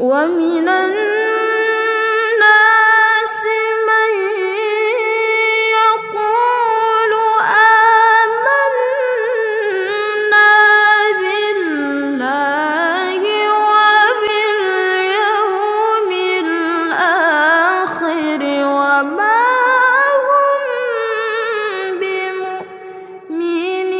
ومن الناس من يقول آمنا بالله وباليوم الآخر وما هم بمؤمنين.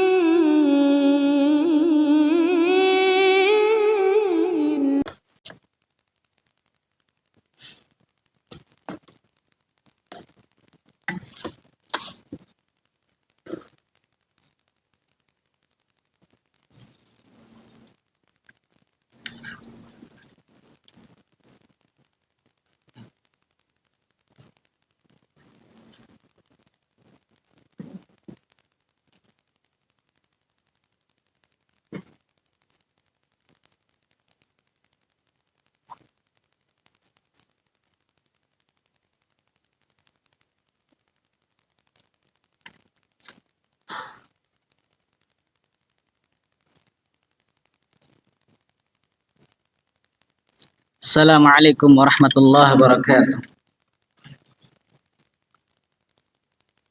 Assalamualaikum warahmatullahi wabarakatuh.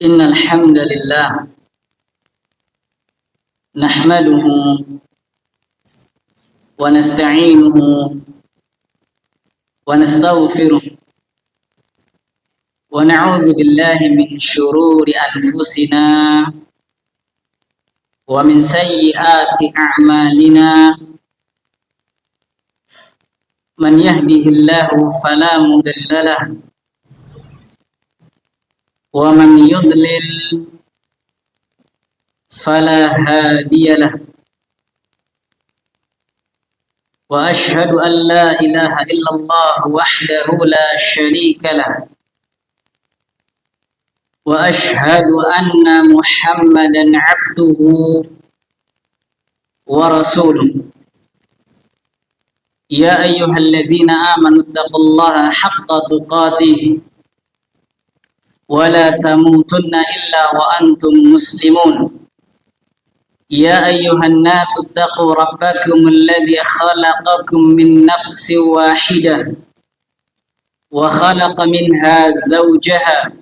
Innal hamdalillah nahmaduhu wa nasta'inuhu wa nastaghfiruh wa na'udzu billahi min syururi anfusina wa min sayyiati a'malina. Man yahdihillahu fala mudilla lahu wa man yudlil fala hadiya lahu. Wa ashhadu an la ilaha illallah wahdahu la syarika lahu wa ashhadu anna Muhammadan abduhu wa rasuluh. Ya ayyuhalladzina amanu taqullaha haqqa tuqatih wa la tamutunna illa wa antum muslimun. Ya ayyuhan nasu taqu rabbakum alladzi khalaqakum min nafsin wahidah wa khalaqa minha zawjaha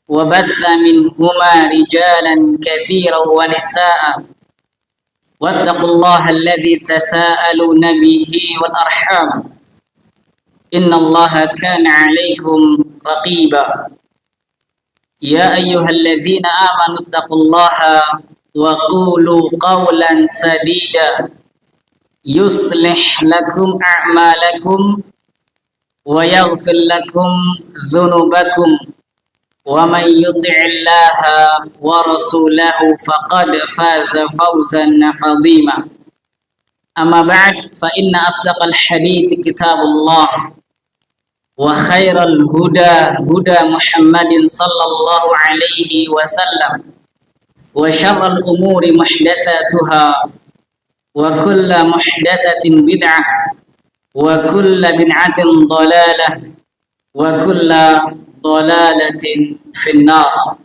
wa batha minhuma rijalan katsiran wa nisaa'a. Wattaqullaha alladzi tasaaluna bihi wal arham. Innallaha kana 'alaikum raqiba. Ya ayyuhalladzina amanu taqullaha wa qulu qawlan sadida yuslih lakum a'malakum wa yaghfir lakum dhunubakum. Wa man yuti'illaha wa rasulahu faqad faza fawzan 'azima. Amma ba'd, fa inna asdaqal hadits kitabullah wa khairal huda huda Muhammadin sallallahu alaihi wasallam wa syarrul umuri muhdatsatuha wa kullu muhdatsatin bid'ah wa kullu bid'atin dhalalah wa kullu dhalalatin finnar.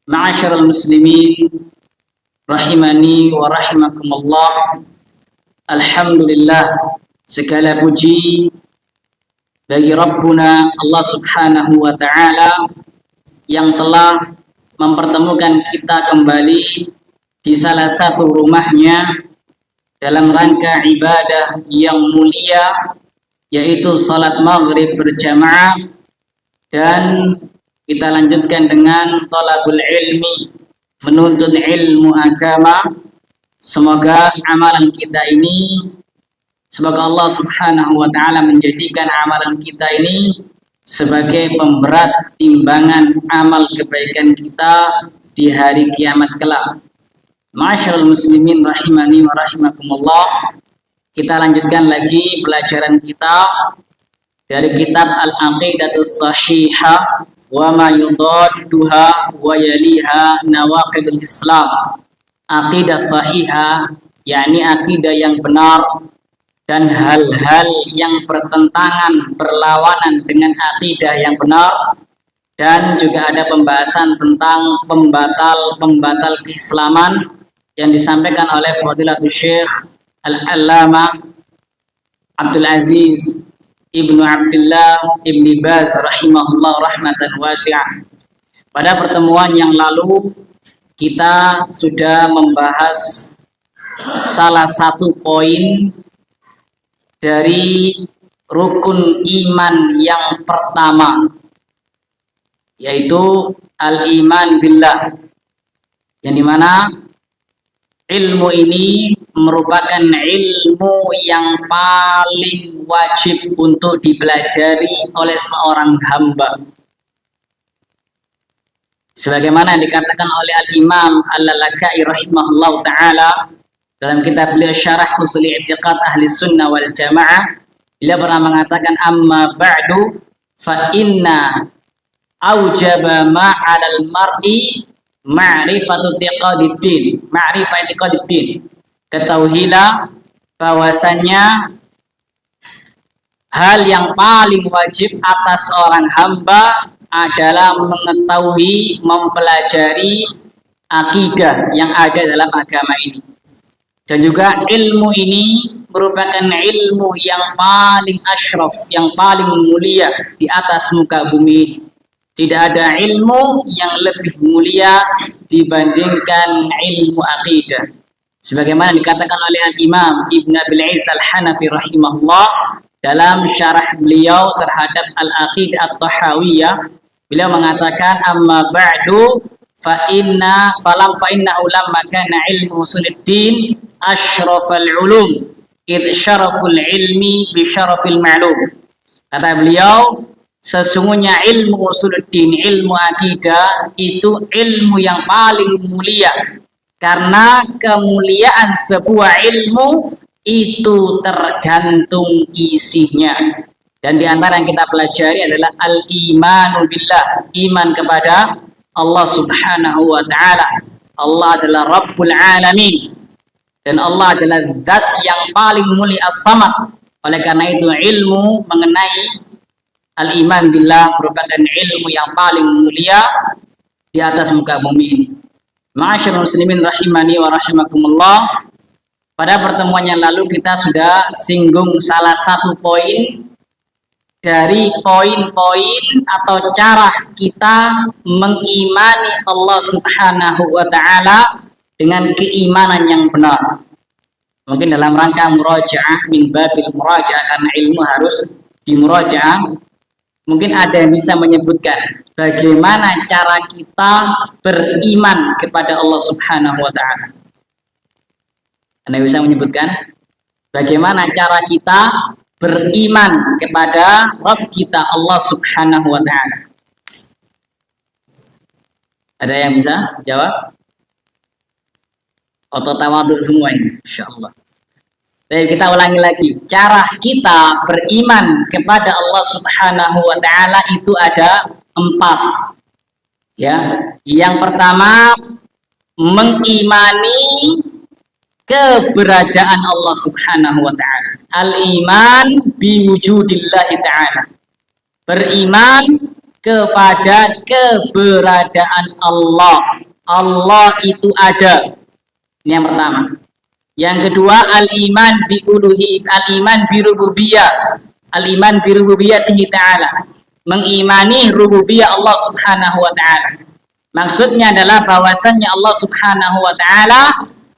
Ma'asyiral muslimin rahimani wa rahimakumullah. Alhamdulillah, segala puji bagi Rabbuna Allah subhanahu wa ta'ala yang telah mempertemukan kita kembali di salah satu rumahnya dalam rangka ibadah yang mulia, yaitu salat maghrib berjamaah. Dan kita lanjutkan dengan thalabul ilmi, menuntut ilmu agama. Semoga amalan kita ini, semoga Allah subhanahu wa ta'ala menjadikan amalan kita ini sebagai pemberat timbangan amal kebaikan kita di hari kiamat kelak. Ma'asyiral muslimin rahimani wa rahimakumullah. Kita lanjutkan lagi pelajaran kita dari kitab Al-Aqidatus Sahihah wa ma yudadduha wa yaliha nawaqidul Islam. Aqidah sahihah, yakni akidah yang benar, dan hal-hal yang bertentangan, berlawanan dengan akidah yang benar. Dan juga ada pembahasan tentang pembatal keislaman yang disampaikan oleh Fadilatul Syekh Al-Allamah Abdul Aziz Ibnu Abdullah Ibni Baz rahimahullah rahmatan wasi'ah. Pada pertemuan yang lalu kita sudah membahas salah satu poin dari rukun iman yang pertama, yaitu al-iman billah, yang dimana ilmu ini merupakan ilmu yang paling wajib untuk dipelajari oleh seorang hamba. Sebagaimana dikatakan oleh Al-Imam Al-Lalakai rahimahullah ta'ala dalam kitab beliau Syarah Usul I'tiqad Ahli Sunnah wal Jamaah, beliau pernah mengatakan, amma ba'du fa inna aujaba ma'alal mar'i ma'rifatu i'tiqadiddin. Ma'rifat i'tiqadiddin, ketahuilah bahwasannya hal yang paling wajib atas seorang hamba adalah mengetahui, mempelajari akidah yang ada dalam agama ini. Dan juga ilmu ini merupakan ilmu yang paling asyraf, yang paling mulia di atas muka bumi ini. Tidak ada ilmu yang lebih mulia dibandingkan ilmu akidah. Sebagaimana dikatakan oleh Al-Imam Ibn Abil Iz Al-Hanafi rahimahullah dalam syarah beliau terhadap Al-Aqidah At-Tahawiyah, beliau mengatakan, amma ba'du fa inna ulamma kana ilmu usuluddin asyrafal ulum id syaraful ilmi bi syarafil ma'lum. Kata beliau, sesungguhnya ilmu usuluddin, ilmu akidah itu ilmu yang paling mulia, karena kemuliaan sebuah ilmu itu tergantung isinya. Dan di antara yang kita pelajari adalah al-imanu billah, iman kepada Allah subhanahu wa ta'ala. Allah adalah Rabbul Alamin, dan Allah adalah zat yang paling mulia as-samad. Oleh karena itu ilmu mengenai al-iman billah merupakan ilmu yang paling mulia di atas muka bumi ini. Ma'asyiral muslimin rahimani wa rahimakumullah. Pada pertemuan yang lalu kita sudah singgung salah satu poin dari poin-poin atau cara kita mengimani Allah subhanahu wa ta'ala dengan keimanan yang benar. Mungkin dalam rangka murajaah, min babil murajaah, karena ilmu harus dimurajaah, mungkin ada yang bisa menyebutkan bagaimana cara kita beriman kepada Allah subhanahu wa ta'ala. Anda bisa menyebutkan bagaimana cara kita beriman kepada Rabb kita Allah subhanahu wa ta'ala. Ada yang bisa jawab? Atau tawaduk semua ini? InsyaAllah. Jadi kita ulangi lagi. Cara kita beriman kepada Allah subhanahu wa ta'ala itu ada 4. Ya. Yang pertama, mengimani keberadaan Allah subhanahu wa ta'ala. Al-iman biwujudillahi ta'ala. Beriman kepada keberadaan Allah. Allah itu ada. Ini yang pertama. Yang kedua, al-iman birububiyah. Al-iman birububiyatihi ta'ala. Mengimani rububiyah Allah subhanahu wa ta'ala. Maksudnya adalah bahwasannya Allah subhanahu wa ta'ala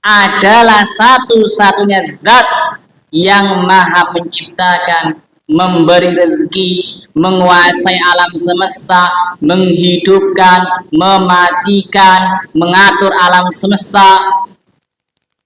adalah satu-satunya zat yang maha menciptakan, memberi rezeki, menguasai alam semesta, menghidupkan, mematikan, mengatur alam semesta.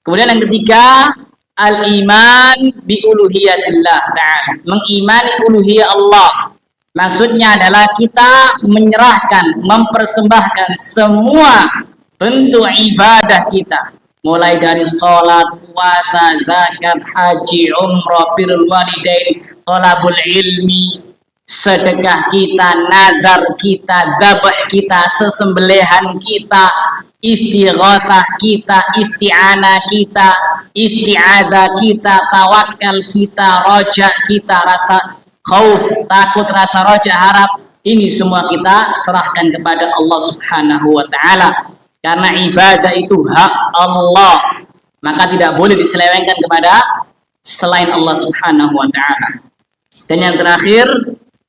Kemudian yang ketiga, al-iman bi uluhiyatillah ta'ala, mengimani uluhiyah Allah. Maksudnya adalah kita menyerahkan, mempersembahkan semua bentuk ibadah kita, mulai dari sholat, puasa, zakat, haji, umrah, birrul walidain, thalabul ilmi, sedekah kita, nazar kita, dzabah kita, sesembelihan kita, istighatsah kita, isti'anah kita, isti'adzah kita, tawakal kita, roja kita, rasa khauf, takut, rasa roja, harap, ini semua kita serahkan kepada Allah subhanahu wa ta'ala. Karena ibadah itu hak Allah, maka tidak boleh diselewengkan kepada selain Allah Subhanahu wa taala. Dan yang terakhir,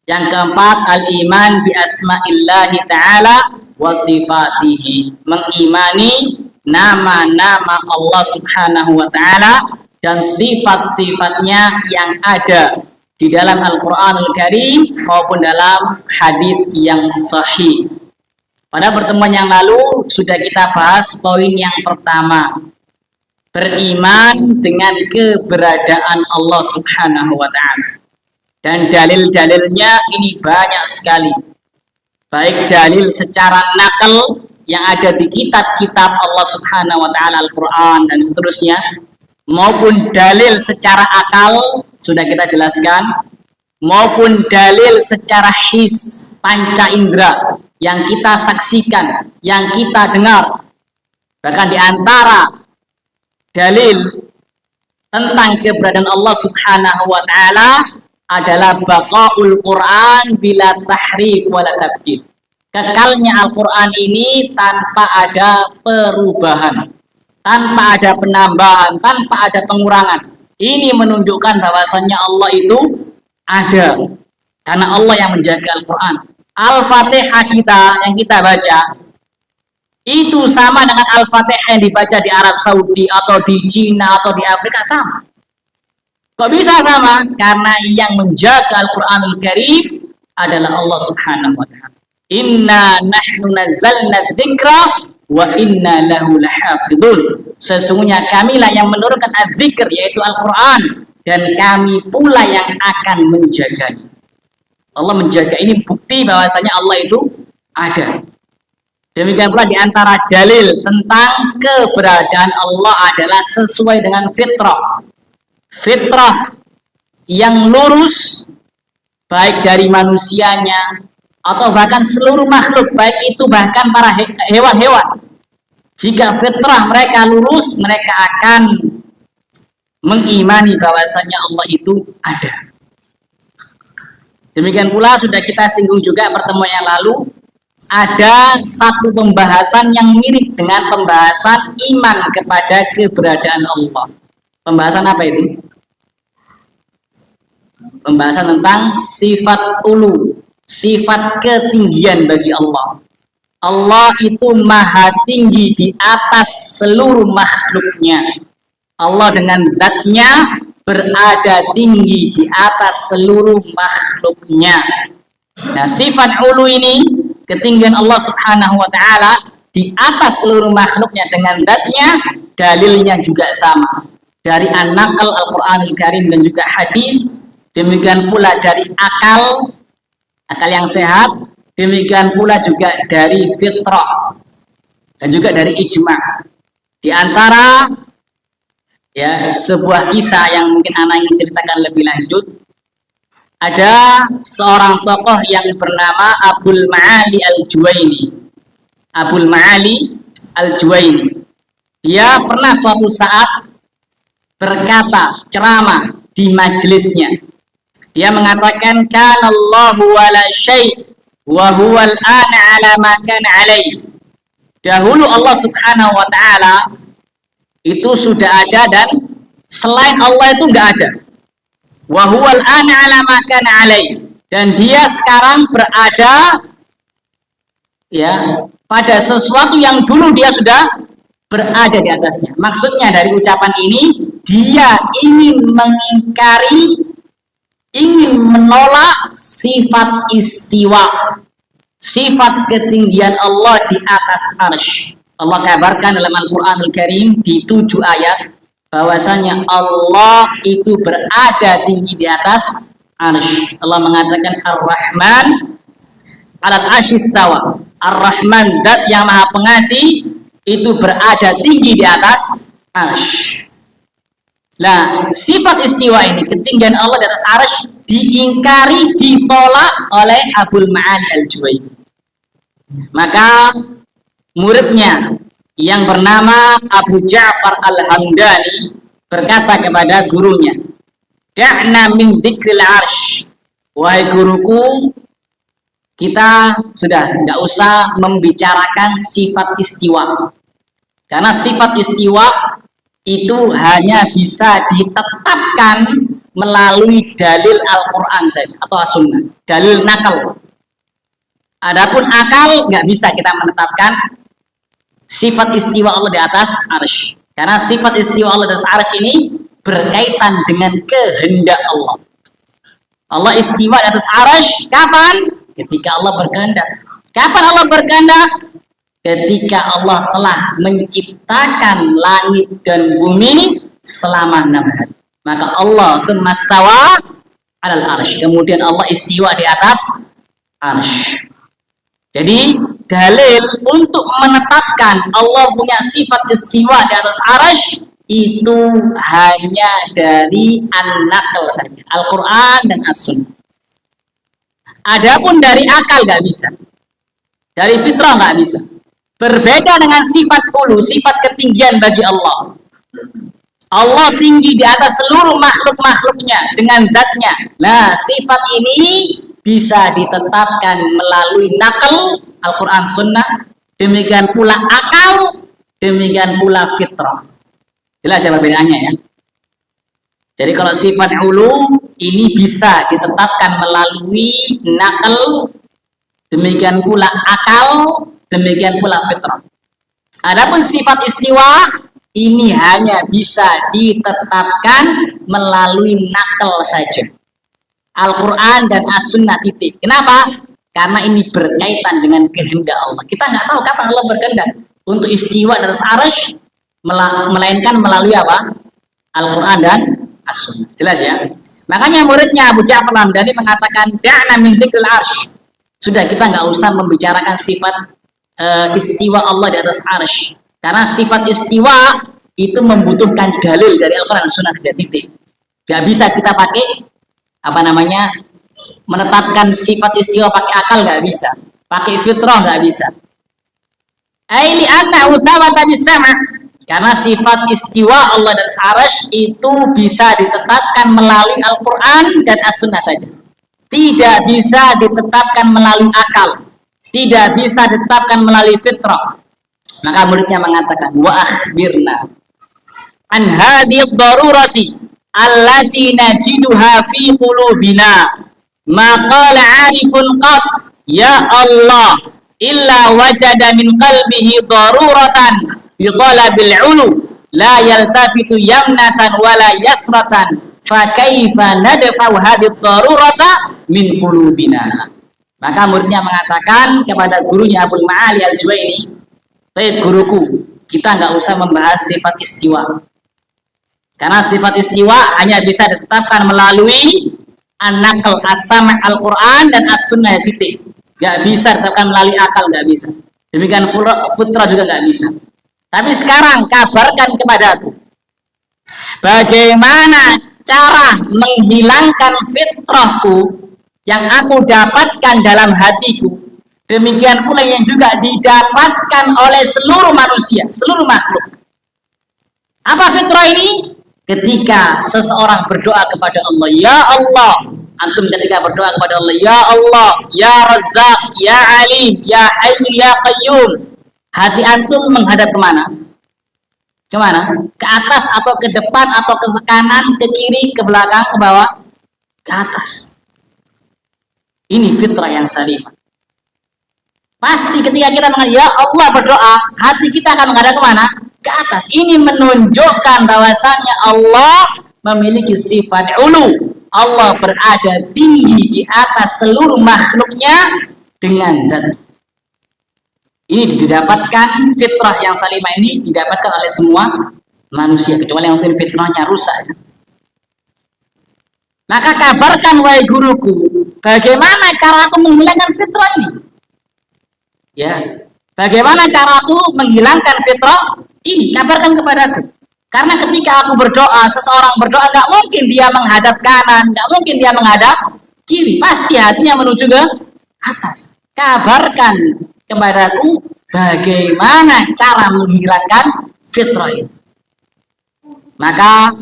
yang keempat, al-iman bi asma'illahi ta'ala wa sifatihi. Mengimani nama-nama Allah Subhanahu wa taala dan sifat-sifatnya yang ada di dalam Al-Qur'anul Karim maupun dalam hadis yang sahih. Pada pertemuan yang lalu sudah kita bahas poin yang pertama, beriman dengan keberadaan Allah Subhanahu wa taala. Dan dalil-dalilnya ini banyak sekali. Baik dalil secara nakal yang ada di kitab-kitab Allah Subhanahu wa taala, Al-Qur'an dan seterusnya, maupun dalil secara akal sudah kita jelaskan, maupun dalil secara his, panca indera yang kita saksikan, yang kita dengar. Bahkan di antara dalil tentang keberadaan Allah Subhanahu wa taala adalah baqaul Quran bila tahrif wala tabdil. Kekalnya Al-Quran ini tanpa ada perubahan, tanpa ada penambahan, tanpa ada pengurangan. Ini menunjukkan bahwasannya Allah itu ada, karena Allah yang menjaga Al-Quran. Al-Fatihah kita yang kita baca itu sama dengan Al-Fatihah yang dibaca di Arab Saudi atau di Cina atau di Afrika, sama. Kok bisa sama? Karena yang menjaga Al-Quranul Karim adalah Allah Subhanahu wa ta'ala. Inna nahnu nazzalna dzikra wa inna lahu lahafidun. Sesungguhnya kamilah yang menurunkan adzikr, yaitu Al-Quran, dan kami pula yang akan menjaganya. Allah menjaga, ini bukti bahwasanya Allah itu ada. Demikian pula di antara dalil tentang keberadaan Allah adalah sesuai dengan fitrah. Fitrah yang lurus, baik dari manusianya atau bahkan seluruh makhluk, baik itu bahkan para hewan-hewan. Jika fitrah mereka lurus, mereka akan mengimani bahwasanya Allah itu ada. Demikian pula sudah kita singgung juga pertemuan yang lalu, ada satu pembahasan yang mirip dengan pembahasan iman kepada keberadaan Allah. Pembahasan apa itu? Pembahasan tentang sifat ulu, sifat ketinggian bagi Allah. Allah itu maha tinggi di atas seluruh makhluknya. Allah dengan zatnya berada tinggi di atas seluruh makhluknya. Nah, sifat ulu ini, ketinggian Allah Subhanahu wa ta'ala di atas seluruh makhluknya dengan zatnya, dalilnya juga sama. Dari an-naql Al-Quranul Karim dan juga hadis, demikian pula dari akal yang sehat, demikian pula juga dari fitrah dan juga dari ijma'. Di antara sebuah kisah yang mungkin anak ingin ceritakan lebih lanjut, ada seorang tokoh yang bernama Abul Ma'ali Al-Juwaini. Abul Ma'ali Al-Juwaini, dia pernah suatu saat berkata, ceramah di majelisnya. Dia mengatakan, kanallahu wala syai' wa huwal ana ala ma kana alaihi. Dahulu Allah Subhanahu wa ta'ala itu sudah ada dan selain Allah itu enggak ada. Wa huwal ana ala ma kana alaihi. Dan dia sekarang berada pada sesuatu yang dulu dia sudah berada di atasnya. Maksudnya dari ucapan ini, dia ingin mengingkari, ingin menolak sifat istiwa, sifat ketinggian Allah di atas arsy. Allah kabarkan dalam Al-Quranul Karim di 7 ayat bahwasanya Allah itu berada tinggi di atas arsy. Allah mengatakan Ar-Rahman 'alal 'arsy istawa. Ar-Rahman, zat yang maha pengasih, itu berada tinggi di atas arsy. Nah, sifat istiwa ini, ketinggian Allah di atas arsy, diingkari, ditolak oleh Abul Ma'ali Al-Juwaini. Maka muridnya yang bernama Abu Ja'far Al-Hamdani berkata kepada gurunya, da'na min dzikril arsy. Wahai guruku, kita sudah nggak usah membicarakan sifat istiwa. Karena sifat istiwa itu hanya bisa ditetapkan melalui dalil Al-Quran saja atau As-Sunnah, dalil nakal. Adapun akal nggak bisa kita menetapkan sifat istiwa Allah di atas arsy, karena sifat istiwa Allah di atas arsy ini berkaitan dengan kehendak Allah. Allah istiwa di atas arsy kapan? Ketika Allah berkehendak. Kapan Allah berkehendak? Ketika Allah telah menciptakan langit dan bumi selama 6 hari. Maka Allah tsumma stawa 'alal arsy. Kemudian Allah istiwa di atas arsy. Jadi dalil untuk menetapkan Allah punya sifat istiwa di atas arsy itu hanya dari an-naql saja, Al-Quran dan As-Sunnah. Adapun dari akal nggak bisa, dari fitrah nggak bisa. Berbeda dengan sifat ulu, sifat ketinggian bagi Allah. Allah tinggi di atas seluruh makhluk-makhluknya dengan zatnya. Nah, sifat ini bisa ditetapkan melalui nakal Al-Quran Sunnah, demikian pula akal, demikian pula fitrah. Jelas ya perbedaannya ya. Jadi kalau sifat ulu ini bisa ditetapkan melalui nakal, demikian pula akal, demikian pula fitrah. Adapun sifat istiwa ini hanya bisa ditetapkan melalui nakal saja. Al-Quran dan As-Sunnah titik. Kenapa? Karena ini berkaitan dengan kehendak Allah. Kita nggak tahu kapan Allah berkehendak untuk istiwa dan arsy, melainkan melalui apa? Al-Quran dan As-Sunnah. Jelas ya? Makanya muridnya Abu Ja'far Al-Hamdani mengatakan da'na min dzikril arsy. Sudah, kita nggak usah membicarakan sifat istiwa Allah di atas arsy. Karena sifat istiwa itu membutuhkan dalil dari Al-Quran dan Sunnah saja titik. Gak bisa kita pakai menetapkan sifat istiwa pakai akal, nggak bisa. Pakai fitrah nggak bisa. Aili anna utsabata bis-sama'. Karena sifat istiwa Allah dan arsy itu bisa ditetapkan melalui Al-Quran dan As-Sunnah saja. Tidak bisa ditetapkan melalui akal. Tidak bisa ditetapkan melalui fitrah. Maka muridnya mengatakan wa akhbirna an hadhihi ad-darurati allati najiduha fi qulubina ma qala 'arifun qad ya Allah illa wajada min qalbihi daruratan bi talabil 'ulu la yaltafitu yamnatan wala yasratan fa kaifa nadfa'u hadhihi ad-darurata min qulubina. Maka muridnya mengatakan kepada gurunya Abul Ma'ali Al-Juwaini, baik guruku, kita nggak usah membahas sifat istiwa. Karena sifat istiwa hanya bisa ditetapkan melalui an-naql as-sam' Al-Quran dan As-Sunnah titik. Nggak bisa ditetapkan melalui akal, nggak bisa. Demikian fitrah juga nggak bisa. Tapi sekarang kabarkan kepadaku, bagaimana cara menghilangkan fitrahku yang aku dapatkan dalam hatiku, demikian pula yang juga didapatkan oleh seluruh manusia, seluruh makhluk. Apa fitrah ini? Ketika seseorang berdoa kepada Allah, ya Allah, antum ketika berdoa kepada Allah, ya Allah, ya Razzaq, ya Alim, ya Hayyu, ya Qayyum, hati antum menghadap kemana? Kemana? Ke atas atau ke depan atau ke kanan, ke kiri, ke belakang, ke bawah? Ke atas. Ini fitrah yang salimah. Pasti ketika kita mengatakan ya Allah berdoa, hati kita akan menghadap kemana? Ke atas. Ini menunjukkan bahwasannya Allah memiliki sifat ulu. Allah berada tinggi di atas seluruh makhluknya dengan zat. Ini didapatkan fitrah yang salimah ini didapatkan oleh semua manusia, kecuali yang mungkin fitrahnya rusak. Maka kabarkan wahai guruku, bagaimana cara aku menghilangkan fitrah ini? Ya, bagaimana cara aku menghilangkan fitrah ini? Kabarkan kepadaku. Karena ketika aku berdoa, seseorang berdoa, nggak mungkin dia menghadap kanan, nggak mungkin dia menghadap kiri. Pasti hatinya menuju ke atas. Kabarkan kepadaku bagaimana cara menghilangkan fitrah ini. Maka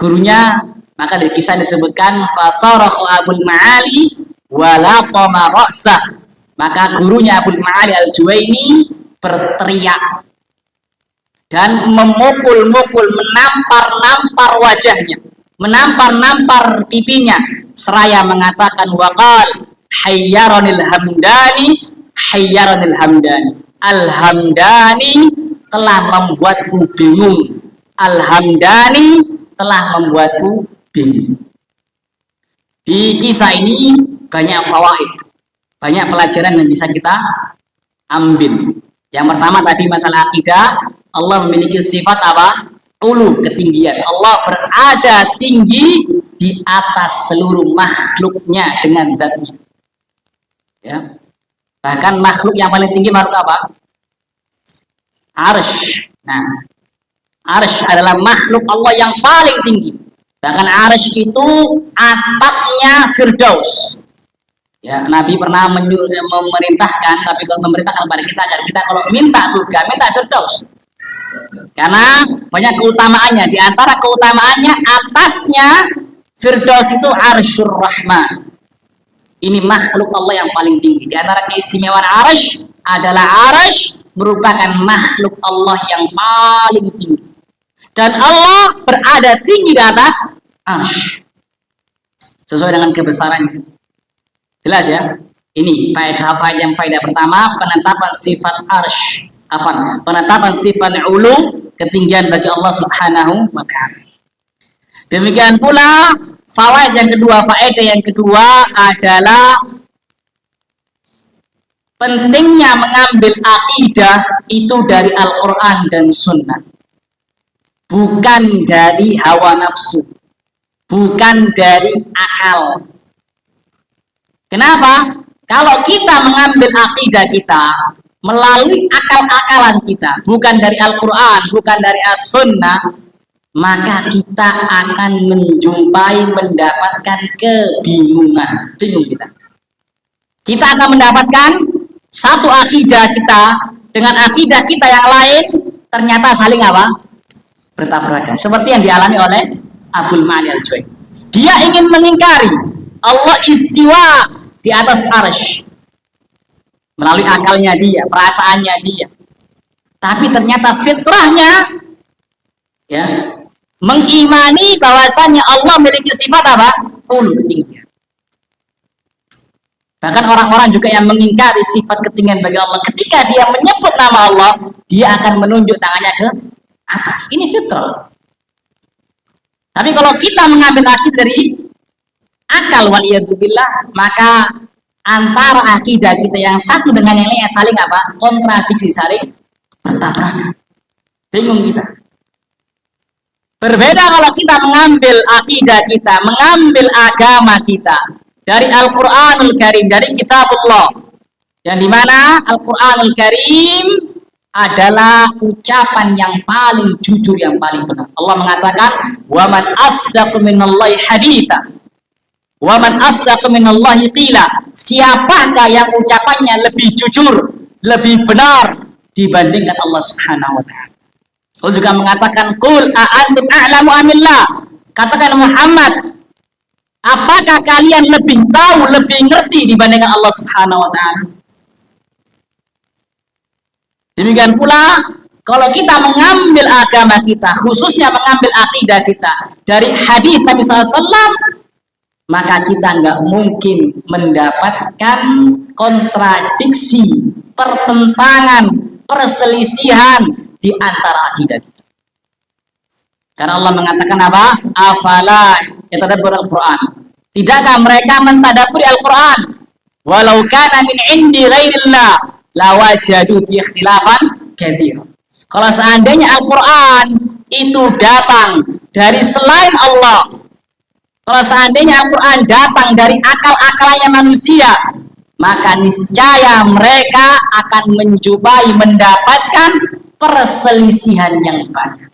gurunya, maka di kisah disebutkan fasarahu Abul Ma'ali wala qama ra'sah. Maka gurunya Abul Ma'ali Al-Juwaini berteriak dan memukul-mukul, menampar-nampar wajahnya, menampar-nampar pipinya, seraya mengatakan waqal hayyaranil hamdani, hayyaranil hamdani, al-hamdani telah membuatku bingung, al-hamdani telah membuatku bingung. Di kisah ini banyak fawaid, banyak pelajaran yang bisa kita ambil. Yang pertama tadi masalah akidah, Allah memiliki sifat apa? Ulu, ketinggian. Allah berada tinggi di atas seluruh makhluknya dengan zatnya. Ya. Bahkan makhluk yang paling tinggi makhluk apa? Arsy. Nah, arsy adalah makhluk Allah yang paling tinggi. Bahkan arsy itu atapnya Firdaus. Ya, Nabi pernah memerintahkan, Nabi memerintahkan kepada kita agar kita kalau minta surga, minta Firdaus. Karena banyak keutamaannya. Di antara keutamaannya, atasnya Firdaus itu Arsyur Rahman. Ini makhluk Allah yang paling tinggi. Di antara keistimewaan arsy adalah arsy merupakan makhluk Allah yang paling tinggi. Dan Allah berada tinggi di atas arsy. Sesuai dengan kebesarannya. Jelas ya? Ini faedah pertama, penetapan sifat arsy. Penetapan sifat ulu, ketinggian bagi Allah Subhanahu wa ta'ala. Demikian pula faedah yang kedua adalah pentingnya mengambil akidah itu dari Al-Quran dan Sunnah, bukan dari hawa nafsu, bukan dari akal. Kenapa? Kalau kita mengambil akidah kita melalui akal-akalan kita, bukan dari Al-Quran, bukan dari As-Sunnah, maka kita akan mendapatkan kebingungan. Bingung kita. Kita akan mendapatkan satu akidah kita dengan akidah kita yang lain ternyata saling apa? Bertabrakan. Seperti yang dialami oleh Abul Ma'ali Al-Juwaini. Dia ingin mengingkari Allah istiwa di atas arsy melalui akalnya dia, perasaannya dia. Tapi ternyata fitrahnya ya mengimani bahwasannya Allah memiliki sifat apa? Ulu, ketinggian. Bahkan orang-orang juga yang mengingkari sifat ketinggian bagi Allah, ketika dia menyebut nama Allah, dia akan menunjuk tangannya ke atas. Ini fitrah. Tapi kalau kita mengambil akidah dari akal waliyadzubillah, maka antara akidah kita yang satu dengan yang lainnya saling apa? Kontradiksi, saling bertabrakan. Bingung kita. Berbeda kalau kita mengambil akidah kita, mengambil agama kita dari Al-Qur'anul Karim, dari Kitabullah, yang dimana Al-Qur'anul Karim adalah ucapan yang paling jujur, yang paling benar. Allah mengatakan, "Wa man asdaqu minallahi haditsa." Wa man asdaqu minallahi qila. Siapakah yang ucapannya lebih jujur, lebih benar dibandingkan Allah Subhanahu wa taala? Allah juga mengatakan, "Qul a'antum a'lamu amillah." Katakan Muhammad, apakah kalian lebih tahu, lebih ngerti dibandingkan Allah Subhanahu wa taala? Demikian pula kalau kita mengambil agama kita, khususnya mengambil akidah kita dari hadis Nabi SAW, maka kita nggak mungkin mendapatkan kontradiksi, pertentangan, perselisihan di antara akidah kita. Karena Allah mengatakan apa? Afala yatadabbarul Al-Quran. Tidakkah mereka mentadabburi Al-Quran? Walau kana min indi ghairillah lawajadu fi ikhtilafan katsira. Kalau seandainya Al-Quran itu datang dari selain Allah, kalau seandainya Al-Quran datang dari akal-akalnya manusia, maka niscaya mereka akan mendapatkan perselisihan yang banyak.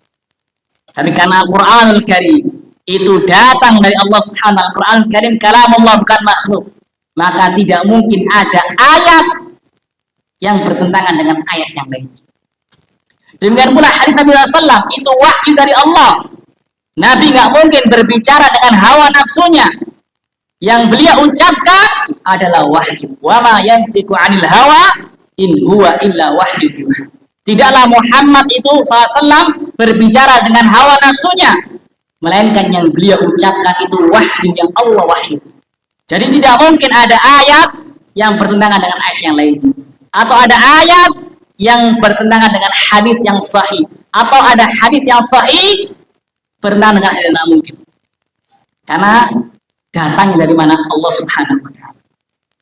Tapi karena Al-Quranul Karim itu datang dari Allah Subhanahu wa ta'ala, Al-Quranul Karim kalamullah, bukan makhluk, maka tidak mungkin ada ayat yang bertentangan dengan ayat yang lain. Demikian pula hadis Nabi SAW itu wahyu dari Allah. Nabi nggak mungkin berbicara dengan hawa nafsunya. Yang beliau ucapkan adalah wahyu. Wa ma yantiqu 'anil hawa in huwa illa wahyu. Tidaklah Muhammad itu SAW berbicara dengan hawa nafsunya, melainkan yang beliau ucapkan itu wahyu yang Allah wahyu. Jadi tidak mungkin ada ayat yang bertentangan dengan ayat yang lain, atau ada ayat yang bertentangan dengan hadis yang sahih, atau ada hadis yang sahih bertentangan dengan hadis yang mungkin. Karena datangnya dari mana? Allah Subhanahu wa taala.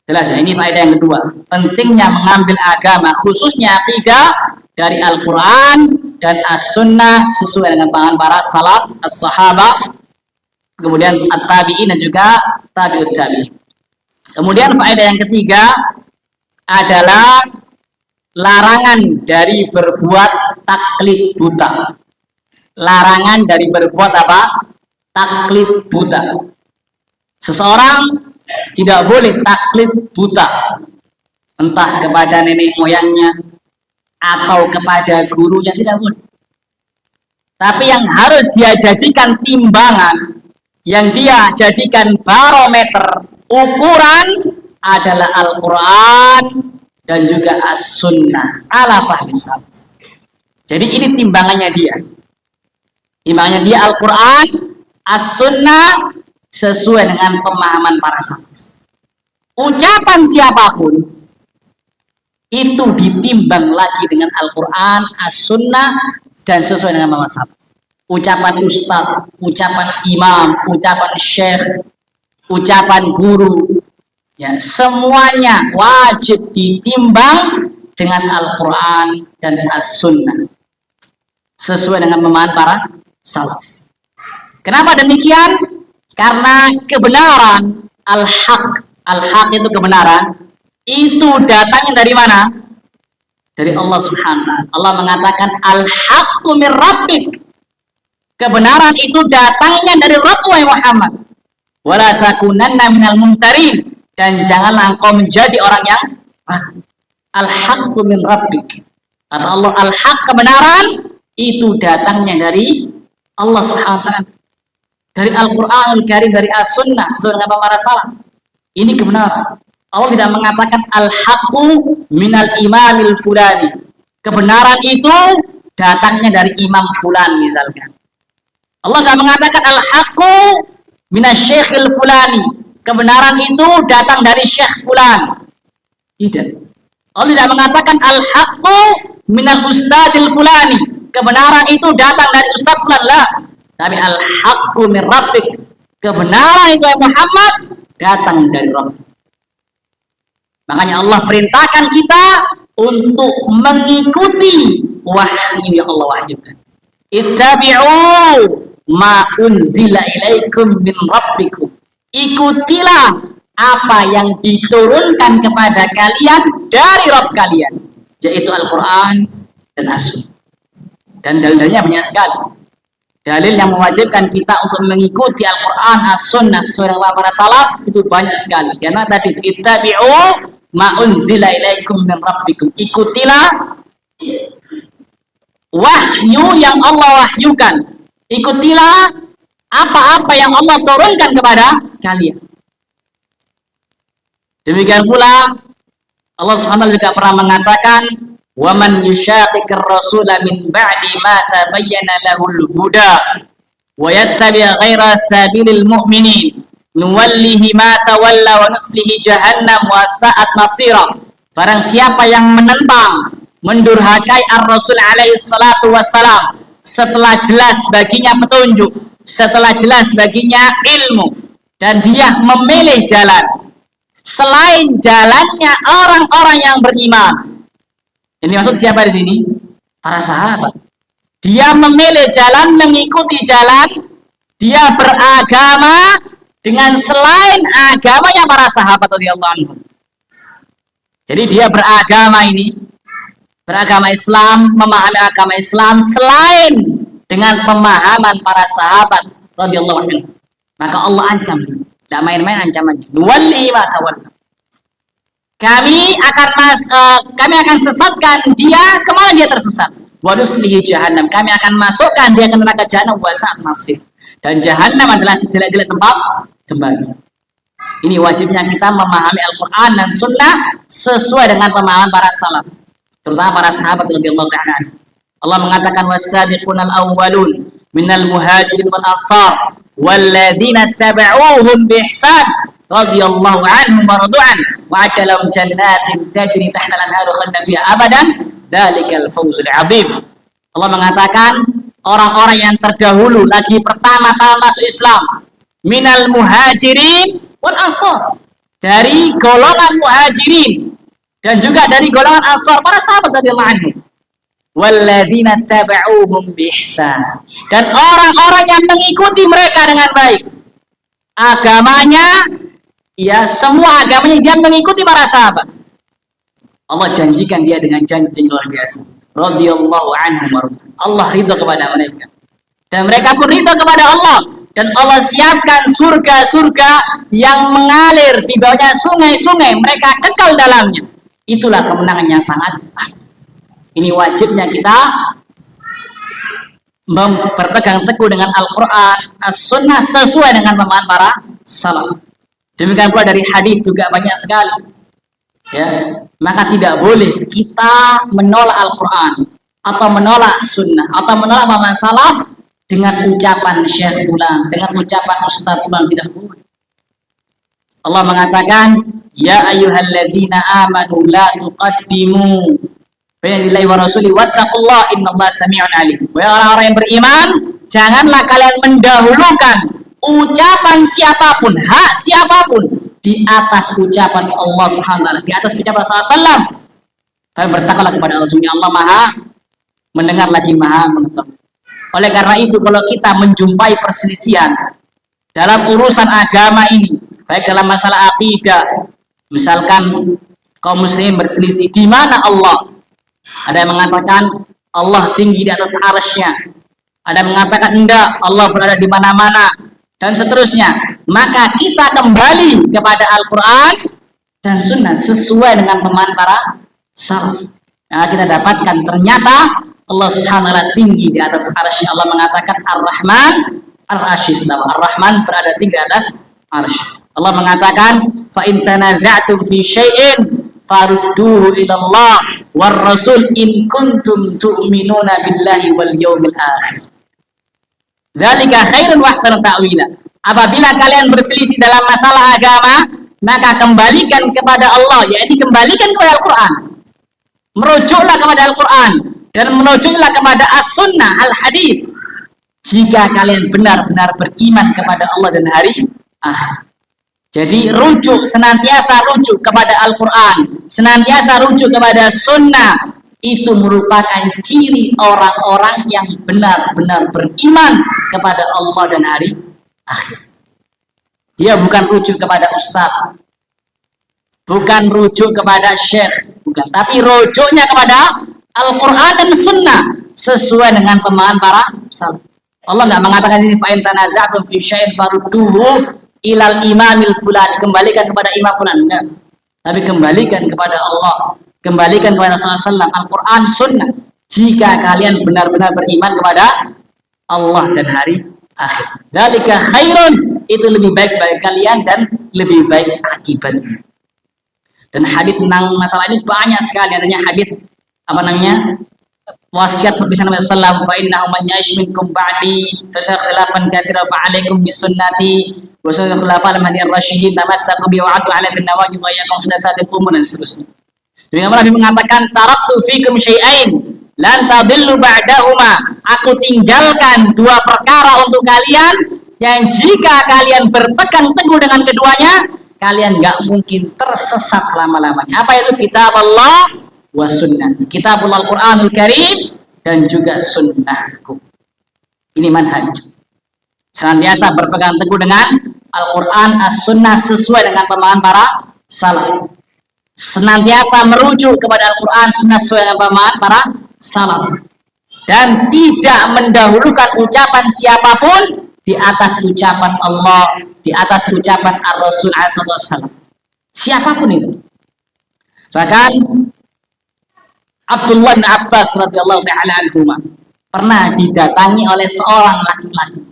Jelas ya, ini faedah yang kedua. Pentingnya mengambil agama khususnya akidah dari Al-Qur'an dan As-Sunnah sesuai dengan pemahaman para salaf, as-sahabah, kemudian at-tabi'in dan juga tabi'ut tabi'in. Kemudian faedah yang ketiga adalah larangan dari berbuat taklid buta. Larangan dari berbuat apa? Taklid buta. Seseorang tidak boleh taklid buta, entah kepada nenek moyangnya atau kepada gurunya, tidak boleh. Tapi yang harus dia jadikan timbangan, yang dia jadikan barometer ukuran adalah Al-Quran dan juga As-Sunnah ala fahmi salaf. Jadi ini timbangannya dia. Timbangannya dia Al-Quran, As-Sunnah sesuai dengan pemahaman para salaf. Ucapan siapapun itu ditimbang lagi dengan Al-Quran, As-Sunnah dan sesuai dengan pemahaman salaf. Ucapan ustaz, ucapan imam, ucapan syekh, ucapan guru, ya semuanya wajib ditimbang dengan Al-Quran dan As-Sunnah sesuai dengan pemahaman para salaf. Kenapa demikian? Karena kebenaran al-haq itu kebenaran, itu datangnya dari mana? Dari Allah Subhanahu wa taala. Allah mengatakan al-haqqu mir rabbik. Kebenaran itu datangnya dari Rabbmu Muhammad. Wala takunanna minal mumtarin, dan janganlah engkau menjadi orang yang al-haqqu min rabbik. Kata Allah, al-haq kebenaran itu datangnya dari Allah Subhanahu wa taala. Dari Al-Qur'anul Karim, dari As-Sunnah sesuai dengan para salaf. Ini kebenaran. Allah tidak mengatakan al-haqqu minal imamil fulani. Kebenaran itu datangnya dari imam fulan misalkan. Allah tidak mengatakan al-haqqu minasy-syekhil fulani. Kebenaran itu datang dari syekh fulan. Tidak. Allah tidak mengatakan al-haqqu minal ustadil fulani. Kebenaran itu datang dari ustadz fulan lah. Tapi al-haqqu min rabbik. Kebenaran itu Muhammad datang dari Rabb. Makanya Allah perintahkan kita untuk mengikuti wahyu yang Allah wahyukan. Ittabi'u ma unzila ilaikum min rabbikum. Ikutilah apa yang diturunkan kepada kalian dari Rabb kalian, yaitu Al-Quran dan As-Sunnah. Dan dalilnya banyak sekali. Dalil yang mewajibkan kita untuk mengikuti Al-Quran, As-Sunnah sesuai dengan para salaf itu banyak sekali. Karena tadi itu ittabi'u ma unzila ilaikum min rabbikum. Ikutilah wahyu yang Allah wahyukan. Ikutilah apa-apa yang Allah turunkan kepada kalian. Demikian pula Allah Subhanahu juga pernah mengatakan, wa man yushaqiqir rasula min ba'di ma tabayyana lahul huda wa yattabi' ghaira sabilil mu'minin nuwallihi ma tawalla wa nuslihi jahannam wa sa'at masira. Barang siapa yang menentang, mendurhakai ar-rasul alaihi salatu wassalam setelah jelas baginya petunjuk, setelah jelas baginya ilmu, dan dia memilih jalan selain jalannya orang-orang yang beriman. Ini maksud siapa di sini? Para sahabat. Dia memilih jalan, mengikuti jalan, dia beragama dengan selain agamanya para sahabat radhiyallahu anhum. Jadi dia beragama ini, beragama Islam, memahami agama Islam selain dengan pemahaman para sahabat radhiyallahu anhum. Maka Allah ancam, tidak main-main ancamannya. Nuwallihi ma tawalla. Kami akan sesatkan dia kemana dia tersesat. Wa nuslihi jahannam. Kami akan masukkan dia ke neraka jahanam wa sa'at masir. Dan jahanam adalah sejelek-jelek tempat kembali. Ini wajibnya kita memahami Al-Quran dan Sunnah sesuai dengan pemahaman para salaf. terutama para sahabat radhiyallahu ta'ala anhum. Allah mengatakan was-sabiqunal awwalun minal muhajirin wal ansar walladzina tabauhum bi ihsan radhiyallahu anhum wa radu'an wa adalahum jannatin tajri tahta al-anharu khalidina fiha abadan dzalikal fawzul 'adzim. Allah mengatakan orang-orang yang terdahulu lagi pertama-tama masuk Islam minal muhajirin wal ansar, dari golongan muhajirin dan juga dari golongan ansar, para sahabat radhiyallahu anhum. Walladzina tabauhum bi ihsan, dan orang-orang yang mengikuti mereka dengan baik. Agamanya, ya semua agamanya dia mengikuti para sahabat. Allah janjikan dia dengan janji yang luar biasa. Radhiyallahu anhum, Allah ridha kepada mereka dan mereka pun ridha kepada Allah, dan Allah siapkan surga-surga yang mengalir di bawahnya sungai-sungai, mereka kekal dalamnya. Itulah kemenangan yang sangat agung. Ini wajibnya kita berpegang teguh dengan Al-Quran, As-Sunnah sesuai dengan pemahaman para salaf. Demikian pula dari hadis juga banyak sekali. Ya, maka tidak boleh kita menolak Al-Quran atau menolak Sunnah atau menolak pemahaman salaf dengan ucapan Syekh Fulan, dengan ucapan Ustaz Fulan, tidak boleh. Allah mengatakan, ya ayyuhalladzina amanu la tuqaddimu bainalillahi wa rasuli wattaqullaha innallaha samii'un 'aliim. Wahai orang-orang yang beriman, janganlah kalian mendahulukan ucapan siapapun, hak siapapun di atas ucapan Allah Subhanahu wa taala, di atas ucapan Rasulullah sallallahu. Kalian bertakwalah kepada Allah, sesungguhnya Allah Maha mendengar lagi Maha mengetahui. Oleh karena itu, kalau kita menjumpai perselisihan dalam urusan agama ini, baik dalam masalah akidah, misalkan kaum muslimin berselisih di mana Allah. Ada yang mengatakan Allah tinggi di atas arsy-Nya, ada yang mengatakan enggak, Allah berada di mana-mana, dan seterusnya. Maka kita kembali kepada Al-Quran dan Sunnah sesuai dengan pemahaman para salaf. Nah, kita dapatkan ternyata Allah Subhanahu wa taala tinggi di atas arsy-Nya. Allah mengatakan Ar-Rahman ar-Arsy istawa. Ar-Rahman berada tinggi di atas arsy. Allah mengatakan fa in tanaza'tum fi syai'in farudduhu ila Allah war rasul in kuntum tu'minuna billahi wal yawmil akhir. Dzalika khairun wa ahsanu ta'wila. Apabila kalian berselisih dalam masalah agama, maka kembalikan kepada Allah, yaitu kembalikan kepada Al-Quran. Merujuklah kepada Al-Quran dan merujuklah kepada As-Sunnah, Al-Hadis. Jika kalian benar-benar beriman kepada Allah dan hari akhir. Jadi rujuk, senantiasa rujuk kepada Al-Quran, senantiasa rujuk kepada Sunnah, itu merupakan ciri orang-orang yang benar-benar beriman kepada Allah dan hari akhir. Dia bukan rujuk kepada ustaz, bukan rujuk kepada syekh, bukan, tapi rujuknya kepada Al-Quran dan Sunnah sesuai dengan pemahaman para salaf. Allah tidak mengatakan ini fa in tanaza'tum fi syai'in farudduhu ilal imamil fulan, kembalikan kepada imam fulan, enggak. Tapi kembalikan kepada Allah, kembalikan kepada Rasulullah SAW, Al-Quran, Sunnah. Jika kalian benar-benar beriman kepada Allah dan hari akhir. Dzalika khairun, itu lebih baik bagi kalian dan lebih baik akibatnya. Dan hadis tentang masalah ini banyak sekali. Adanya hadis wasiat perpisahan Nabi sallallahu alaihi wasallam, fa innahu man ya'ish minkum ba'di fa sayakhilafan katsiran fa 'alaikum bisunnati wa sunnati khulafa'il mahdiyyin rasyidin tamassaku bi wa 'addu 'ala bin nawajid wa iyyakum muhdatsatil umur dan seterusnya. Dengan Nabi mengatakan taraktu fikum syai'ain lan tadillu ba'dahuma, aku tinggalkan dua perkara untuk kalian yang jika kalian berpegang teguh dengan keduanya, kalian enggak mungkin tersesat selama-lamanya. Apa itu? Kitab Allah wa sunnah, kitabul Al-Quranul Karim dan juga sunnahku. Ini manhaj. Senantiasa berpegang teguh dengan Al-Quran, As-Sunnah sesuai dengan pemahaman para salaf. Senantiasa merujuk kepada Al-Quran, Sunnah sesuai dengan pemahaman para salaf. Dan tidak mendahulukan ucapan siapapun di atas ucapan Allah, di atas ucapan Ar-Rasul SAW. Siapapun itu. Bahkan Abdullah bin Abbas radhiyallahu ta'ala anhuma pernah didatangi oleh seorang laki-laki.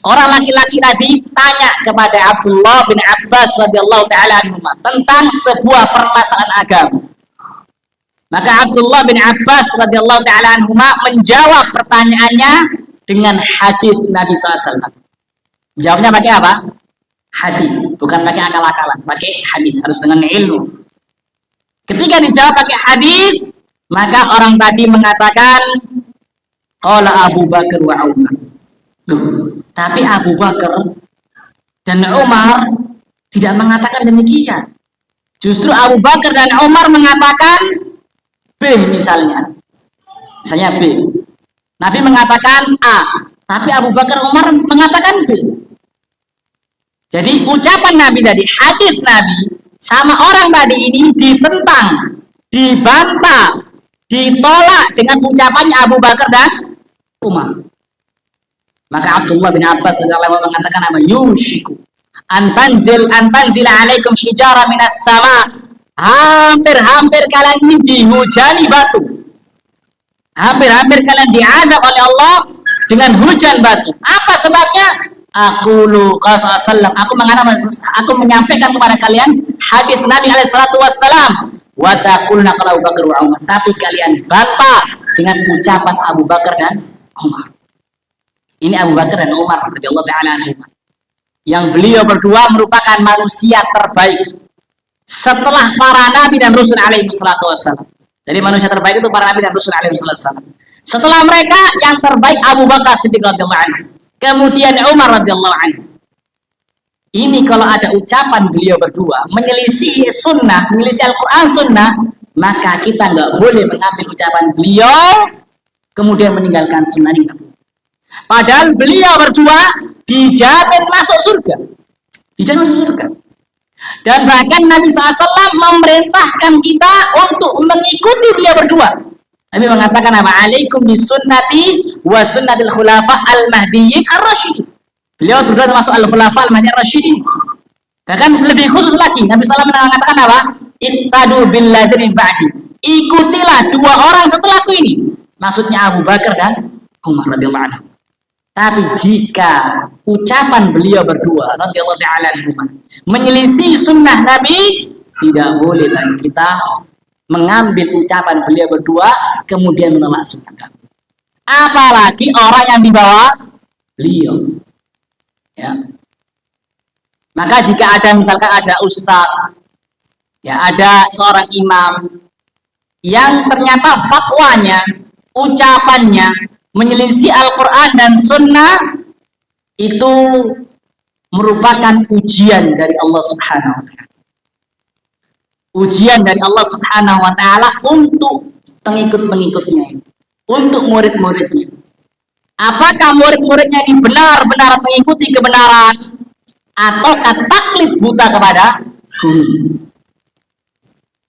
Orang laki-laki tadi tanya kepada Abdullah bin Abbas radhiyallahu ta'ala anhuma tentang sebuah permasalahan agama. Maka Abdullah bin Abbas radhiyallahu taala anhuma menjawab pertanyaannya dengan hadis Nabi SAW. Jawabnya pakai apa? Hadis, bukan pakai akal-akalan, pakai hadis, harus dengan ilmu. Ketika dijawab pakai hadis, maka orang tadi mengatakan qala Abu Bakar wa Umar. Loh, tapi Abu Bakar dan Umar tidak mengatakan demikian. Justru Abu Bakar dan Umar mengatakan B misalnya. Misalnya B. Nabi mengatakan A, tapi Abu Bakar Umar mengatakan B. Jadi ucapan Nabi tadi, hadis Nabi sama orang tadi ini ditentang, dibantah, ditolak dengan ucapannya Abu Bakar dan Umar. Maka Abdullah bin Abbas mengatakan apa? Yushiku antanzila alaikum hijara minas sama. Hampir-hampir kalian ini dihujani batu. Hampir-hampir kalian diadab oleh Allah dengan hujan batu. Apa sebabnya? Aku menyampaikan kepada kalian hadis Nabi alaihi salatu wassalam. Wa taqulna qala Abu Bakar wa Umar. Tapi kalian bantah dengan ucapan Abu Bakar dan Umar. Ini Abu Bakar dan Umar radhiyallahu taala anhum. Yang beliau berdua merupakan manusia terbaik setelah para nabi dan rasul alaihi salatu wassalam. Jadi manusia terbaik itu para nabi dan rasul alaihi salatu wassalam. Setelah mereka yang terbaik Abu Bakar Siddiq radhiyallahu anhu, kemudian Umar radhiyallahu anhu. Ini kalau ada ucapan beliau berdua menyelisih sunnah, menyelisih Al-Quran sunnah, maka kita nggak boleh mengambil ucapan beliau kemudian meninggalkan sunnah ini. Padahal beliau berdua dijamin masuk surga. Dijamin masuk surga. Dan bahkan Nabi SAW memerintahkan kita untuk mengikuti beliau berdua. Nabi mengatakan apa? Alaikum bisunnati wa sunnatil khulafa al-mahdiyyin ar-rasyidin. Beliau berdua termasuk al-khulafa al-mahdiyyin ar-rasyidin. Bahkan lebih khusus lagi, Nabi SAW mengatakan apa? Ittadu billadzina ba'di. Ikutilah dua orang setelahku ini. Maksudnya Abu Bakar dan Umar radhiyallahu anhu. Tapi jika ucapan beliau berdua radhiyallahu ta'ala anhuma menyelisih sunnah Nabi, tidak boleh lagi kita mengambil ucapan beliau berdua kemudian menolak sunnah Nabi. Apalagi orang yang dibawa beliau. Ya. Maka jika ada misalkan ada ustaz, ya ada seorang imam yang ternyata fatwanya, ucapannya menyelisih Al-Quran dan Sunnah, itu merupakan ujian dari Allah Subhanahu wa Ta'ala. Ujian dari Allah Subhanahu wa Ta'ala untuk pengikut-pengikutnya ini, untuk murid-muridnya. Apakah murid-muridnya ini benar-benar mengikuti kebenaran ataukah taklid buta kepada guru?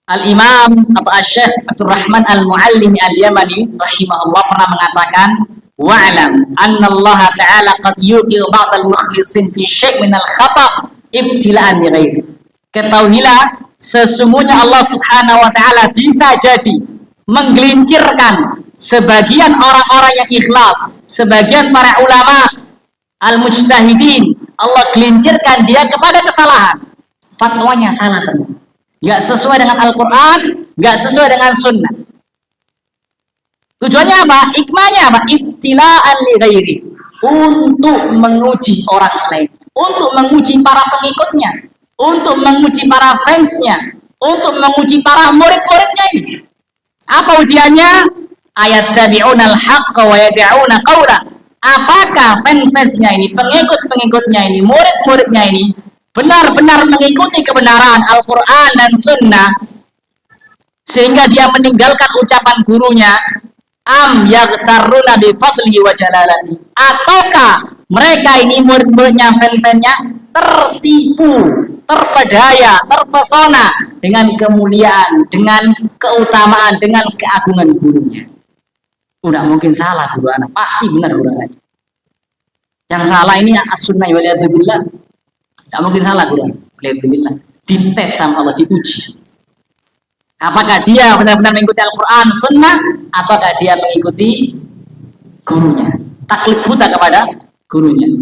Al-Imam atau Asy-Syaikh Abdurrahman Al-Muallimi Al-Yamani rahimahullah pernah mengatakan, wa'lam anna Allah ta'ala qad yuqi'u ba'dal mukhlisin fi syai' minal khata' ibtila'an li ghairi. Ketahuilah sesungguhnya Allah Subhanahu wa taala bisa jadi menggelincirkan sebagian orang-orang yang ikhlas, sebagian para ulama al-mujtahidin, Allah gelincirkan dia kepada kesalahan. Fatwanya salah ternyata. Nggak sesuai dengan Al-Quran, nggak sesuai dengan Sunnah. Tujuannya apa? Hikmahnya apa? Ibtila'an li ghairi, untuk menguji orang selain, untuk menguji para pengikutnya, untuk menguji para fansnya, untuk menguji para murid-muridnya ini. Apa ujiannya? Ayat tabi'unal haqqa wa yada'una qawla. Apakah fans-fansnya ini, pengikut-pengikutnya ini, murid-muridnya ini benar-benar mengikuti kebenaran Al-Quran dan Sunnah sehingga dia meninggalkan ucapan gurunya, am yaghtarruna bi fadlihi wa jalalati, ataukah mereka ini murid-muridnya, fan-fannya tertipu, terpedaya, terpesona dengan kemuliaan, dengan keutamaan, dengan keagungan gurunya. Udah mungkin salah guru anak, pasti benar guru anak. Yang salah ini as-sunnah wal yadzubillah. Tidak mungkin salah guru. Alhamdulillah. Dites sama Allah, diuji. Apakah dia benar-benar mengikuti Al-Quran, Sunnah, ataukah dia mengikuti gurunya? Taklid buta kepada gurunya.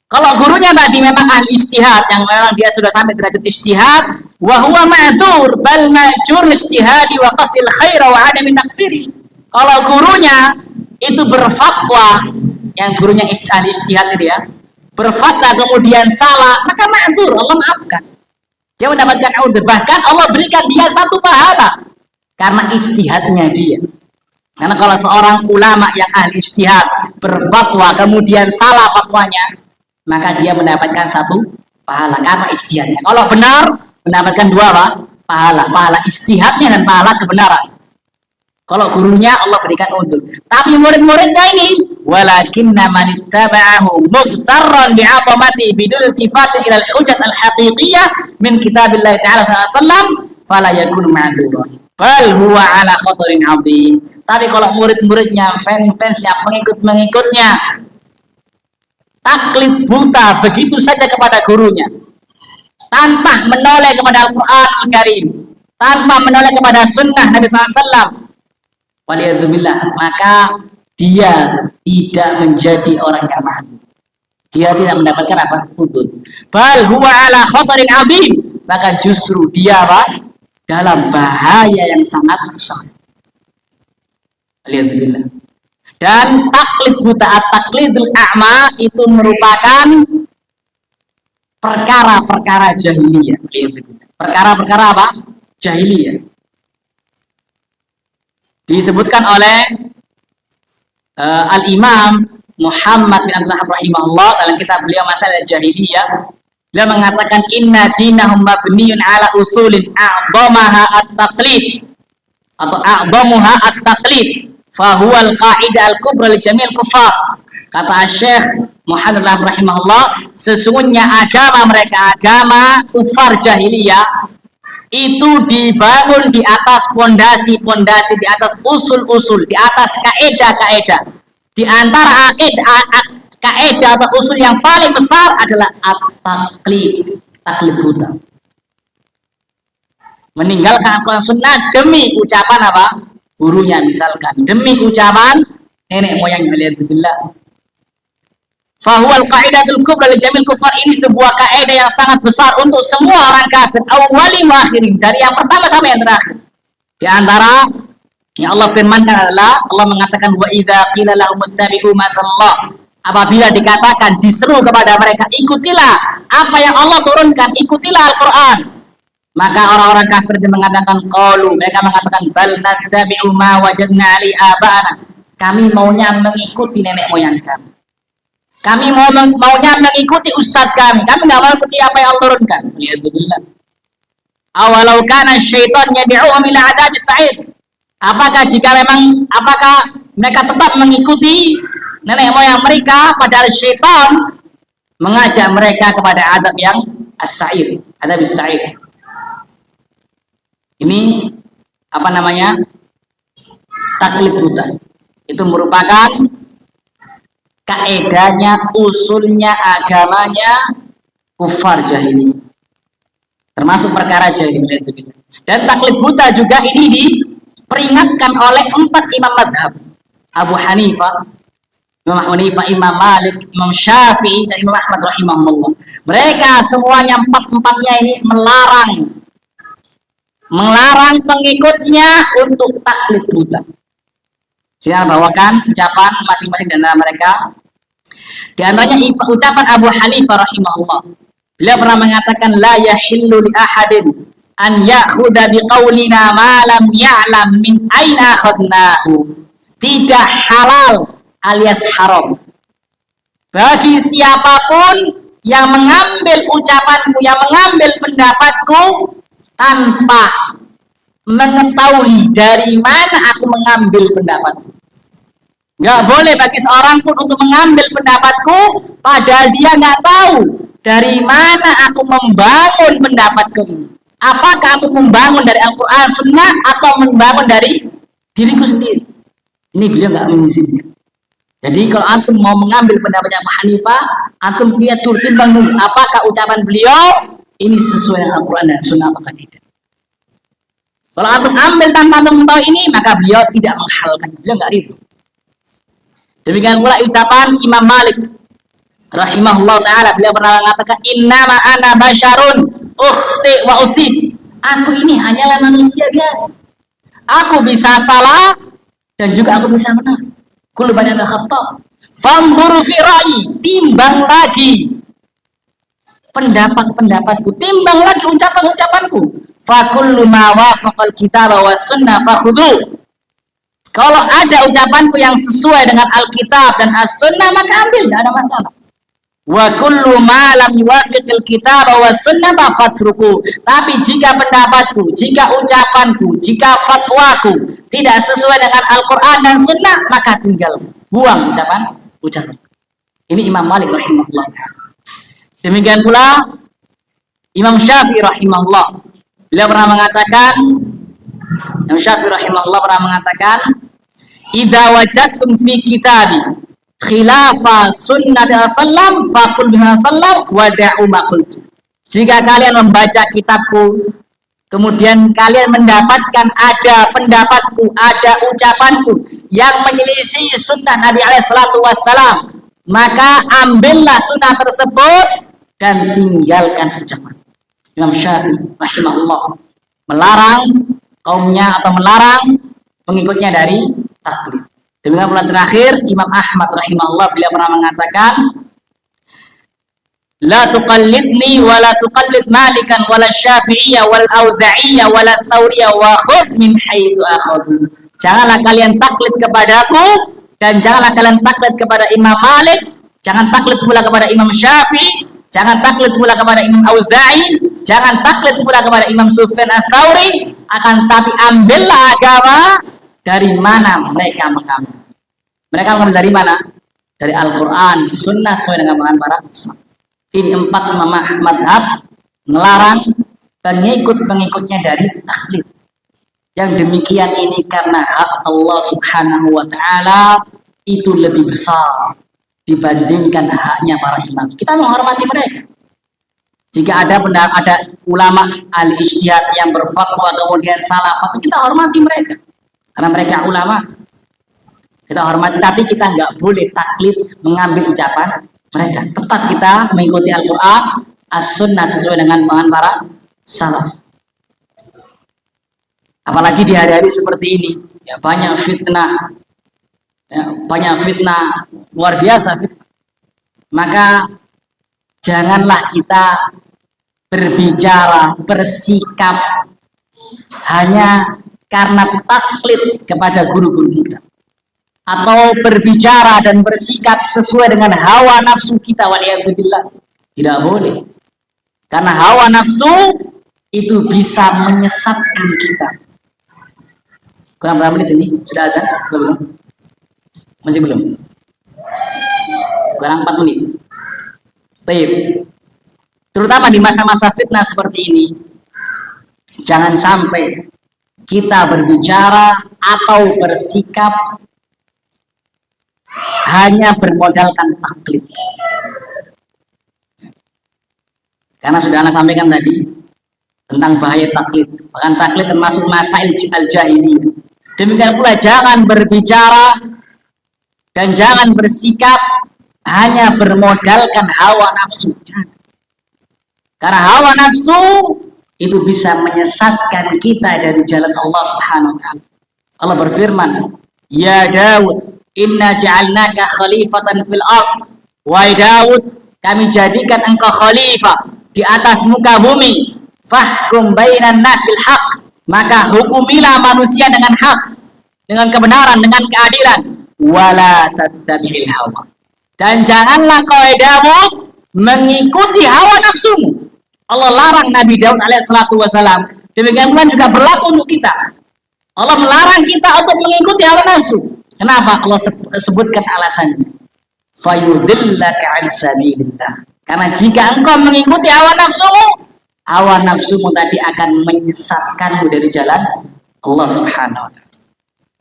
Kalau gurunya tadi memang ahli ijtihad, yang memang dia sudah sampai derajat ijtihad, wa huwa ma'dzur bal ma'jur ijtihadi wa qasdil khair wa adami taksiri. Kalau gurunya itu berfatwa, yang gurunya ahli ijtihad itu ya, berfatwa kemudian salah, maka ma'dzur, Allah maafkan. Dia mendapatkan udzur, bahkan Allah berikan dia satu pahala karena ijtihadnya dia. Karena kalau seorang ulama yang ahli ijtihad berfatwa kemudian salah fatwanya, maka dia mendapatkan satu pahala karena ijtihadnya. Kalau benar, mendapatkan dua pahala. Pahala ijtihadnya dan pahala kebenaran. Kalau gurunya Allah berikan udzur. Tapi murid-muridnya ini, walakinna man ittaba'ahu mughtarran bi'azamati bidun iltifatin ila al-hujjat al-haqiqiyyah min kitabillah ta'ala sallallahu alaihi wasallam fala yakunu ma'dzuran. Bal huwa ala khatarin 'adzim. Tapi kalau murid-muridnya, fans-fansnya, pengikut-pengikutnya taklid buta begitu saja kepada gurunya, tanpa menoleh kepada Al-Quran Al-Karim, tanpa menoleh kepada sunnah Nabi SAW, waliyadzubillah, maka dia tidak menjadi orang yang ma'dzur. Dia tidak mendapatkan apa? Udzur. Bal huwa ala khatarin 'adzim, maka justru dia apa? Dalam bahaya yang sangat besar. Waliyadzubillah. Dan taklid buta, taklidul a'ma itu merupakan perkara-perkara jahiliyah. Perkara-perkara apa? Jahiliyah. Disebutkan oleh Al-Imam Muhammad bin Abdullah rahimahullah dalam kitab beliau Masalah Jahiliyah. Beliau mengatakan inna dinahum mabniyun ala usulin a'dhamaha at-taqlid atau a'dhamuha at-taqlid. Fahuwal qa'idah al-kubra li jamil kufar. Kata Syekh Muhammad rahimahullah, sesungguhnya agama mereka, agama kufar jahiliyah, itu dibangun di atas pondasi-pondasi, di atas usul-usul, di atas kaidah-kaidah. Di antara kaidah atau usul yang paling besar adalah at-taqlid, taklid buta. Meninggalkan Al-Quran Sunnah demi ucapan apa? Gurunya misalkan, demi ucapan nenek moyang waliyadzubillah. Fahuwal qaidatul kubra li jamil kufar, ini sebuah kaidah yang sangat besar untuk semua orang kafir, awwali wa akhirin, dari yang pertama sampai yang terakhir. Di antara yang Allah firmankan adalah Allah mengatakan wa idza qila lahum ittabi'u ma anzalallah, apabila dikatakan, diseru kepada mereka, ikutilah apa yang Allah turunkan, ikutilah Al-Quran, maka orang-orang kafir itu mengatakan qalu, mereka mengatakan bal nattabi'u ma wajadna ali aba'ana, kami maunya mengikuti nenek moyang kami, kami maunya mengikuti ustadz kami nggak mau ikuti apa yang Allah turunkan. Alhamdulillah. Awalau kana syaitan yad'uhum ila adabis sa'id, apakah mereka tetap mengikuti nenek moyang mereka, padahal syaitan mengajak mereka kepada adab yang as-sa'ir, adabis sa'id. Ini apa namanya? Taklid buta. Itu merupakan kaedahnya, usulnya, agamanya kufar jahili. Termasuk perkara jahili. Dan taklid buta juga ini diperingatkan oleh 4 imam madhab. Abu Hanifah, Imam Malik, Imam Syafi'i, dan Imam Ahmad rahimahullah. Mereka semuanya 4-4-nya ini melarang pengikutnya untuk taklid buta. Saya bawakan ucapan masing-masing dari mereka. Di antaranya ucapan Abu Hanifah rahimahullah. Beliau pernah mengatakan la yahillu li ahadin an ya'khudha biqaulina ma lam ya'lam min aina akhadnahu. Tidak halal alias haram bagi siapapun yang mengambil ucapanku, yang mengambil pendapatku tanpa mengetahui dari mana aku mengambil pendapatku. Nggak boleh bagi seorang pun untuk mengambil pendapatku padahal dia nggak tahu dari mana aku membangun pendapatku ini. Apakah aku membangun dari Al-Quran Sunnah atau membangun dari diriku sendiri? Ini beliau nggak mengizinkan. Jadi kalau antum mau mengambil pendapatnya Abu Hanifah, antum lihat dulu, timbang dulu apakah ucapan beliau ini sesuai dengan Al-Quran dan Sunnah atau tidak. Kalau antum ambil tanpa antum tahu ini, maka beliau tidak menghalalkan, beliau nggak ridho. Demikian pula ucapan Imam Malik. rahimahullah taala, beliau pernah mengatakan, innama ana basyarun ukhti wa usib. Aku ini hanyalah manusia biasa. Aku bisa salah dan juga aku bisa benar. Kullu bani adama khata'. Fanzuru fi ra'yi, timbang lagi pendapat-pendapatku, timbang lagi ucapan-ucapanku. Fa kullu ma wafaqal kitab was sunnah fakhudhu. Kalau ada ucapanku yang sesuai dengan Alkitab dan As-Sunnah, maka ambil, tidak ada masalah. Wa kullu ma lam yuwafiqil kitab was sunnah fatruku. Tapi jika pendapatku, jika ucapanku, jika fatwaku tidak sesuai dengan Al-Qur'an dan Sunnah, maka tinggal, buang ucapan. Ini Imam Malik rahimahullah. Demikian pula Imam Syafi'i rahimahullah. Beliau pernah mengatakan, Imam Syafi'i rahimahullah pernah mengatakan, idza wajadtum fi kitabi khilafa sunnati sallam faqul bi sallam wa da'u ma qultu. Jika kalian membaca kitabku, kemudian kalian mendapatkan ada pendapatku, ada ucapanku yang menyelisih sunnah Nabi alaihi salatu wassalam, maka ambillah sunnah tersebut dan tinggalkan ucapan. Imam Syafi'i rahimahullah melarang kaumnya atau melarang pengikutnya dari taklid. Demikian pula terakhir Imam Ahmad rahimahullah, beliau pernah mengatakan, la tuqallidni wa la tuqallid Malikan wa la Syafi'iyya wal Auza'iyya wa la Thawriyya wa khudh min haitsu akhadhu. Janganlah kalian taklid kepadaku dan janganlah kalian taklid kepada Imam Malik, jangan taklid pula kepada Imam Syafi'i, jangan taklid pula kepada Imam Auza'i, jangan taklid pula kepada Imam Sufyan Ats-Tsauri, akan tapi ambillah agama dari mana mereka mengambil. Mereka mengambil dari mana? Dari Al-Quran, Sunnah sesuai dengan pemahaman para salaf. Ini 4 imam madhab melarang pengikut-pengikutnya dari taklid. Yang demikian ini karena hak Allah subhanahu wa ta'ala itu lebih besar dibandingkan haknya para imam. Kita menghormati mereka. Jika ada ulama ahli ijtihad yang berfatwa kemudian salah, kita hormati mereka. Karena mereka ulama, kita hormati, tapi kita nggak boleh taklid mengambil ucapan mereka. Tetap kita mengikuti Al-Quran, As-Sunnah sesuai dengan pemahaman para salaf. Apalagi di hari-hari seperti ini, ya banyak fitnah, luar biasa fitnah. Maka janganlah kita berbicara, bersikap hanya karena taklid kepada guru-guru kita, atau berbicara dan bersikap sesuai dengan hawa nafsu kita, waliyadzubillah. Tidak boleh, karena hawa nafsu itu bisa menyesatkan kita. Kurang berapa menit ini? Sudah ada? Belum? Masih belum? Kurang 4 menit. Baik. Terutama di masa-masa fitnah seperti ini, jangan sampai kita berbicara atau bersikap hanya bermodalkan taklid. Karena sudah Anda sampaikan tadi tentang bahaya taklid. Bahkan taklid termasuk masail al-jahiliyah. Demikian pula jangan berbicara dan jangan bersikap hanya bermodalkan hawa nafsu. Karena hawa nafsu itu bisa menyesatkan kita dari jalan Allah Subhanahu wa taala. Allah berfirman, "Ya Daud, inna ja'alnaka khalifatan fil ard." Wahai Daud, kami jadikan engkau khalifah di atas muka bumi. Fahkum bainan nas bil haq. Maka hukumilah manusia dengan hak, dengan kebenaran, dengan keadilan. Wala tattabi'il hawa. Dan janganlah kau Daud mengikuti hawa nafsumu. Allah larang Nabi Daud alaihissalatu wassalam. Demikian pula juga berlaku untuk kita. Allah melarang kita untuk mengikuti hawa nafsu. Kenapa? Allah sebutkan alasannya. Fayudillaka 'an sabilillah. Karena jika engkau mengikuti hawa nafsumu tadi akan menyesatkanmu dari jalan Allah Subhanahu wa taala.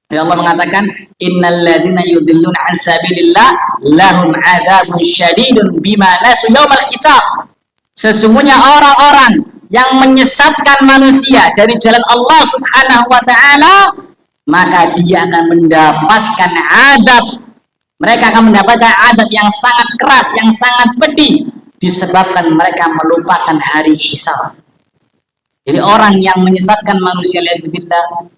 Ya Allah mengatakan, innal ladzina yudilluna 'an sabilillah lahum 'adzabun syadidun bima nasu yaumal hisab. Sesungguhnya orang-orang yang menyesatkan manusia dari jalan Allah Subhanahu wa taala, maka dia akan mendapatkan azab Mereka akan mendapatkan adab yang sangat keras, yang sangat pedih, disebabkan mereka melupakan hari hisab. Jadi orang yang menyesatkan manusia, lihatlah,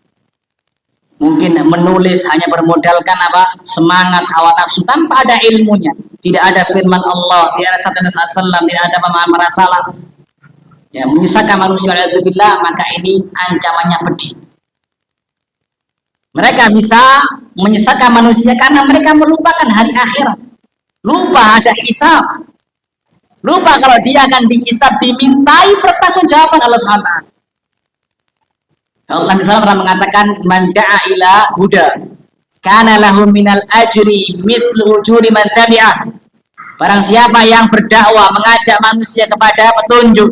mungkin menulis hanya bermodalkan apa, semangat hawa nafsu tanpa ada ilmunya, tidak ada firman Allah, tidak ada sabda Nabi SAW, tidak ada pemahaman salaf, ya, menyesatkan manusia, lihatlah, maka ini ancamannya pedih. Mereka bisa menyesatkan manusia karena mereka melupakan hari akhirat, lupa ada hisab, lupa kalau dia akan dihisab, dimintai pertanggungjawaban Allah SWT. Allah misalnya pernah mengatakan, man da'a ila huda kana lahu minal ajri mithlu ujuri man tabi'ah. Barang siapa yang berdakwah, mengajak manusia kepada petunjuk,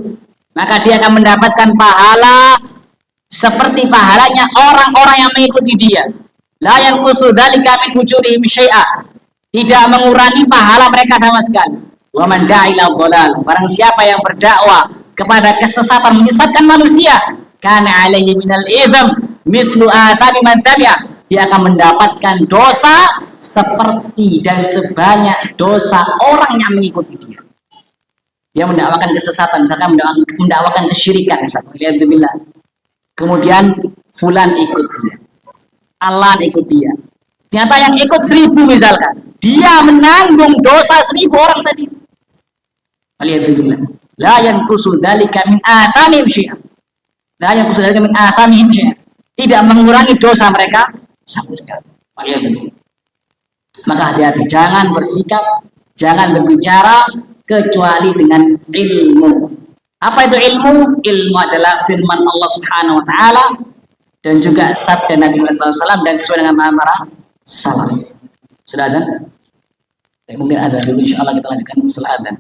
maka dia akan mendapatkan pahala seperti pahalanya orang-orang yang mengikuti dia. La yanqusu dzalika min ujurihim syai'a. Tidak mengurangi pahala mereka sama sekali. Wa man da'a ila dhalal. Barang siapa yang berdakwah kepada kesesatan, menyesatkan manusia, kana alaihi minal idham mithlu athami man tabi'ah. Dia akan mendapatkan dosa seperti dan sebanyak dosa orang yang mengikuti dia. Dia mendakwakan kesesatan, misalkan mendakwakan kesyirikan, misalkan, kemudian fulan ikut dia, Allah ikut dia, ternyata yang ikut 1000 misalkan, dia menanggung dosa 1000 orang tadi. Alhamdulillah. La yanqusu dzalika min athamihim syai'an. La yanqusu dzalika min athamihim syai'an. Tidak mengurangi dosa mereka sama sekali. Alhamdulillah. Maka hati-hati, jangan bersikap, jangan berbicara kecuali dengan ilmu. Apa itu ilmu? Ilmu adalah firman Allah Subhanahu wa taala dan juga sabda Nabi Muhammad SAW dan sesuai dengan para salaf. Sudah ada? Mungkin ada dulu, insyaallah kita lanjutkan setelah ada.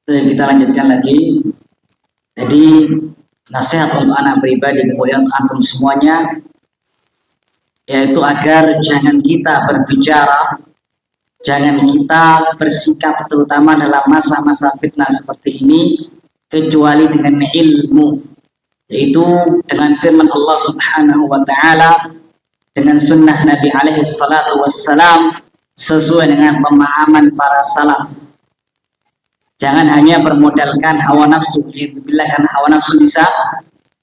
Kita lanjutkan lagi. Jadi nasihat untuk anak pribadi kemudian untuk antum semuanya, yaitu agar jangan kita berbicara, jangan kita bersikap terutama dalam masa-masa fitnah seperti ini kecuali dengan ilmu, yaitu dengan firman Allah Subhanahu wa taala, dengan sunnah Nabi alaihi salatu wassalam, sesuai dengan pemahaman para salaf. Jangan hanya bermodalkan hawa nafsu, bila kan hawa nafsu bisa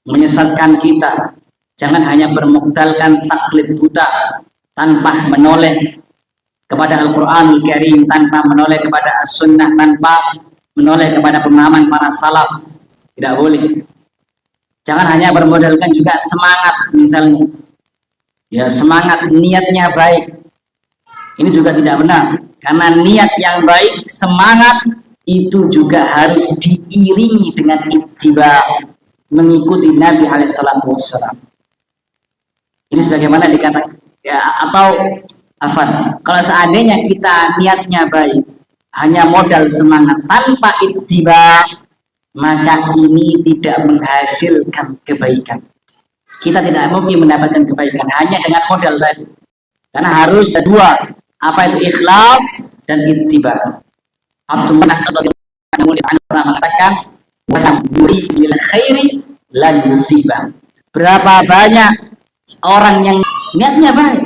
menyesatkan kita. Jangan hanya bermodalkan taklid buta tanpa menoleh kepada Al-Quranul Karim, tanpa menoleh kepada As-Sunnah, tanpa menoleh kepada pemahaman para salaf. Tidak boleh. Jangan hanya bermodalkan juga semangat, misalnya ya, semangat niatnya baik, ini juga tidak benar, karena niat yang baik, semangat itu juga harus diiringi dengan ittiba, mengikuti Nabi alaihissalatu wassalam. Ini sebagaimana dikatakan ya, atau afan, kalau seandainya kita niatnya baik, hanya modal semangat tanpa ittiba, maka ini tidak menghasilkan kebaikan. Kita tidak mungkin mendapatkan kebaikan hanya dengan modal tadi, karena harus dua, apa itu ikhlas dan ittiba. Abdullah pernah mengatakan, lil khairi lan yusibah. Berapa banyak orang yang niatnya baik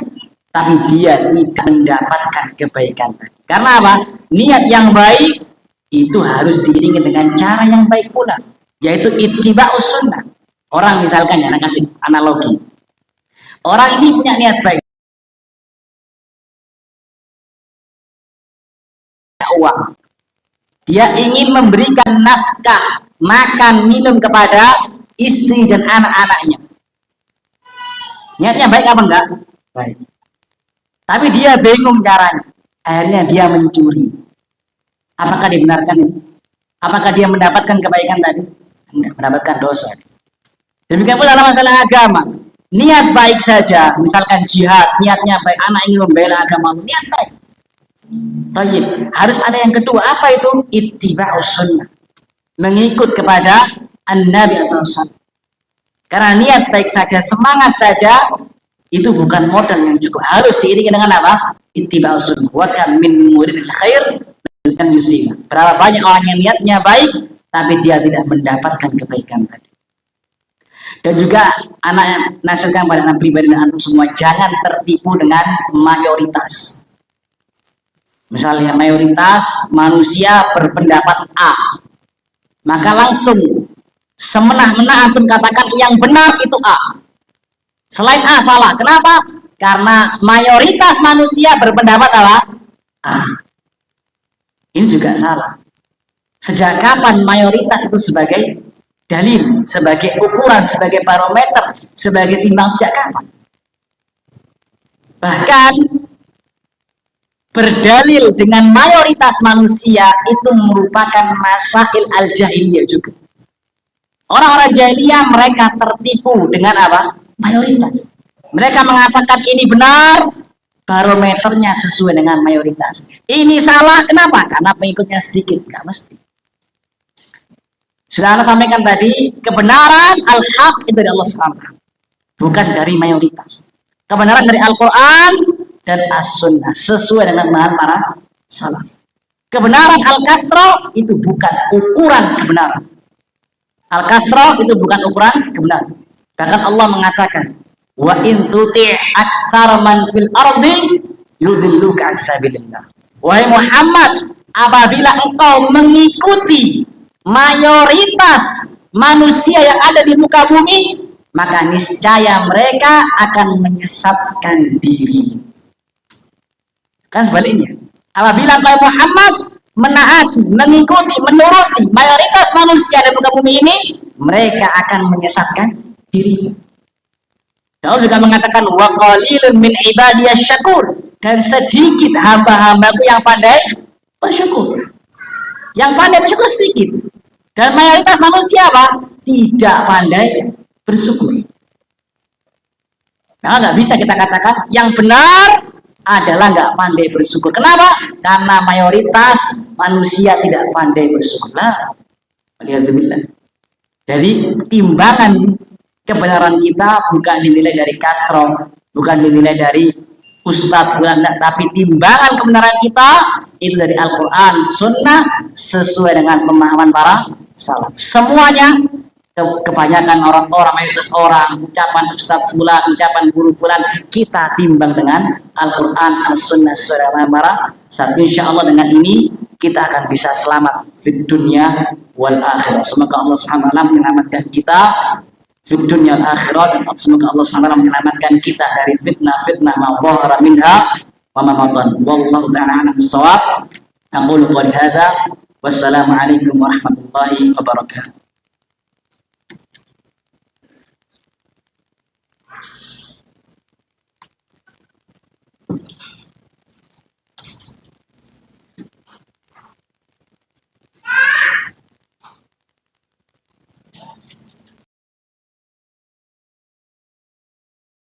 tapi dia tidak mendapatkan kebaikan tadi. Karena apa? Niat yang baik itu harus diiringi dengan cara yang baik pula, yaitu ittiba'us sunnah. Orang misalkan, ya, anak kasih analogi, orang ini punya niat baik, uang, dia ingin memberikan nafkah, makan, minum kepada istri dan anak-anaknya. Niatnya baik apa enggak? Baik. Tapi dia bingung caranya. Akhirnya dia mencuri. Apakah dibenarkan ini? Apakah dia mendapatkan kebaikan tadi? Enggak, mendapatkan dosa. Demikian pula dalam masalah agama. Niat baik saja, misalkan jihad, niatnya baik, anak ingin membela agama, niat baik. Tayyib, harus ada yang kedua, apa itu? Ittiba'us sunnah, mengikut kepada an-nabi SAW. Karena niat baik saja, semangat saja, itu bukan modal yang cukup, harus diiringi dengan apa? Ittiba'us sunnah. Wa kam min muridil khair lan yusibah. Berapa banyak orang yang niatnya baik tapi dia tidak mendapatkan kebaikan tadi. Dan juga anak nasihatkan pada anak pribadi dan antum semua, jangan tertipu dengan mayoritas. Misalnya mayoritas manusia berpendapat A, maka langsung semena-mena antum katakan yang benar itu A. Selain A salah. Kenapa? Karena mayoritas manusia berpendapat apa? A. Ini juga salah. Sejak kapan mayoritas itu sebagai dalil, sebagai ukuran, sebagai barometer, sebagai timbang, sejak kapan? Bahkan berdalil dengan mayoritas manusia itu merupakan masail al-jahiliyah juga. Orang-orang jahiliyah mereka tertipu dengan apa? Mayoritas. Mereka mengatakan ini benar, barometernya sesuai dengan mayoritas. Ini salah, kenapa? Karena pengikutnya sedikit, nggak mesti. Sudah Anda sampaikan tadi, kebenaran al-haq itu dari Allah SWT, bukan dari mayoritas. Kebenaran dari Al-Quran dan As-Sunnah, sesuai dengan pemahaman para salaf. Kebenaran al-kathro itu bukan ukuran kebenaran. Al-kathro itu bukan ukuran kebenaran. Bahkan Allah mengatakan, wa in tuti' aktsara man fil ardi yudilluka an sabilillah. Wahai Muhammad, apabila engkau mengikuti mayoritas manusia yang ada di muka bumi, maka niscaya mereka akan menyesatkan diri. Kan sebaliknya, apabila engkau Muhammad menaati, mengikuti, menuruti mayoritas manusia di muka bumi ini, mereka akan menyesatkan diri. Allah juga mengatakan wa qalilun min ibadiyasy syakur, dan sedikit hamba-hambaku yang pandai bersyukur. Yang pandai bersyukur sedikit. Dan mayoritas manusia apa? Tidak pandai bersyukur. Nah, nggak bisa kita katakan yang benar adalah nggak pandai bersyukur. Kenapa? Karena mayoritas manusia tidak pandai bersyukur. Nah, waliyadzubillah. Jadi timbangan kebenaran kita bukan dinilai dari kasroh, bukan dinilai dari ustadz fulan, tapi timbangan kebenaran kita itu dari Al-Quran, Sunnah sesuai dengan pemahaman para salaf. Semuanya, kebanyakan orang-orang, mayoritas orang, ucapan ustadz fulan, ucapan guru fulan, kita timbang dengan Al-Quran, As-Sunnah sesuai dengan para salaf. Insya Allah dengan ini kita akan bisa selamat di dunia wal akhirah. Semoga Allah Subhanahu wa taala menyelamatkan kita di dunia wal akhirah, dan semoga Allah Subhanahu wa taala menyelamatkan kita dari fitnah-fitnah ma dhahara minha wa ma batan. Wallahu ta'ala a'lam bissawab. Aqulu qouli hadza wassalamu alaikum warahmatullahi wabarakatuh.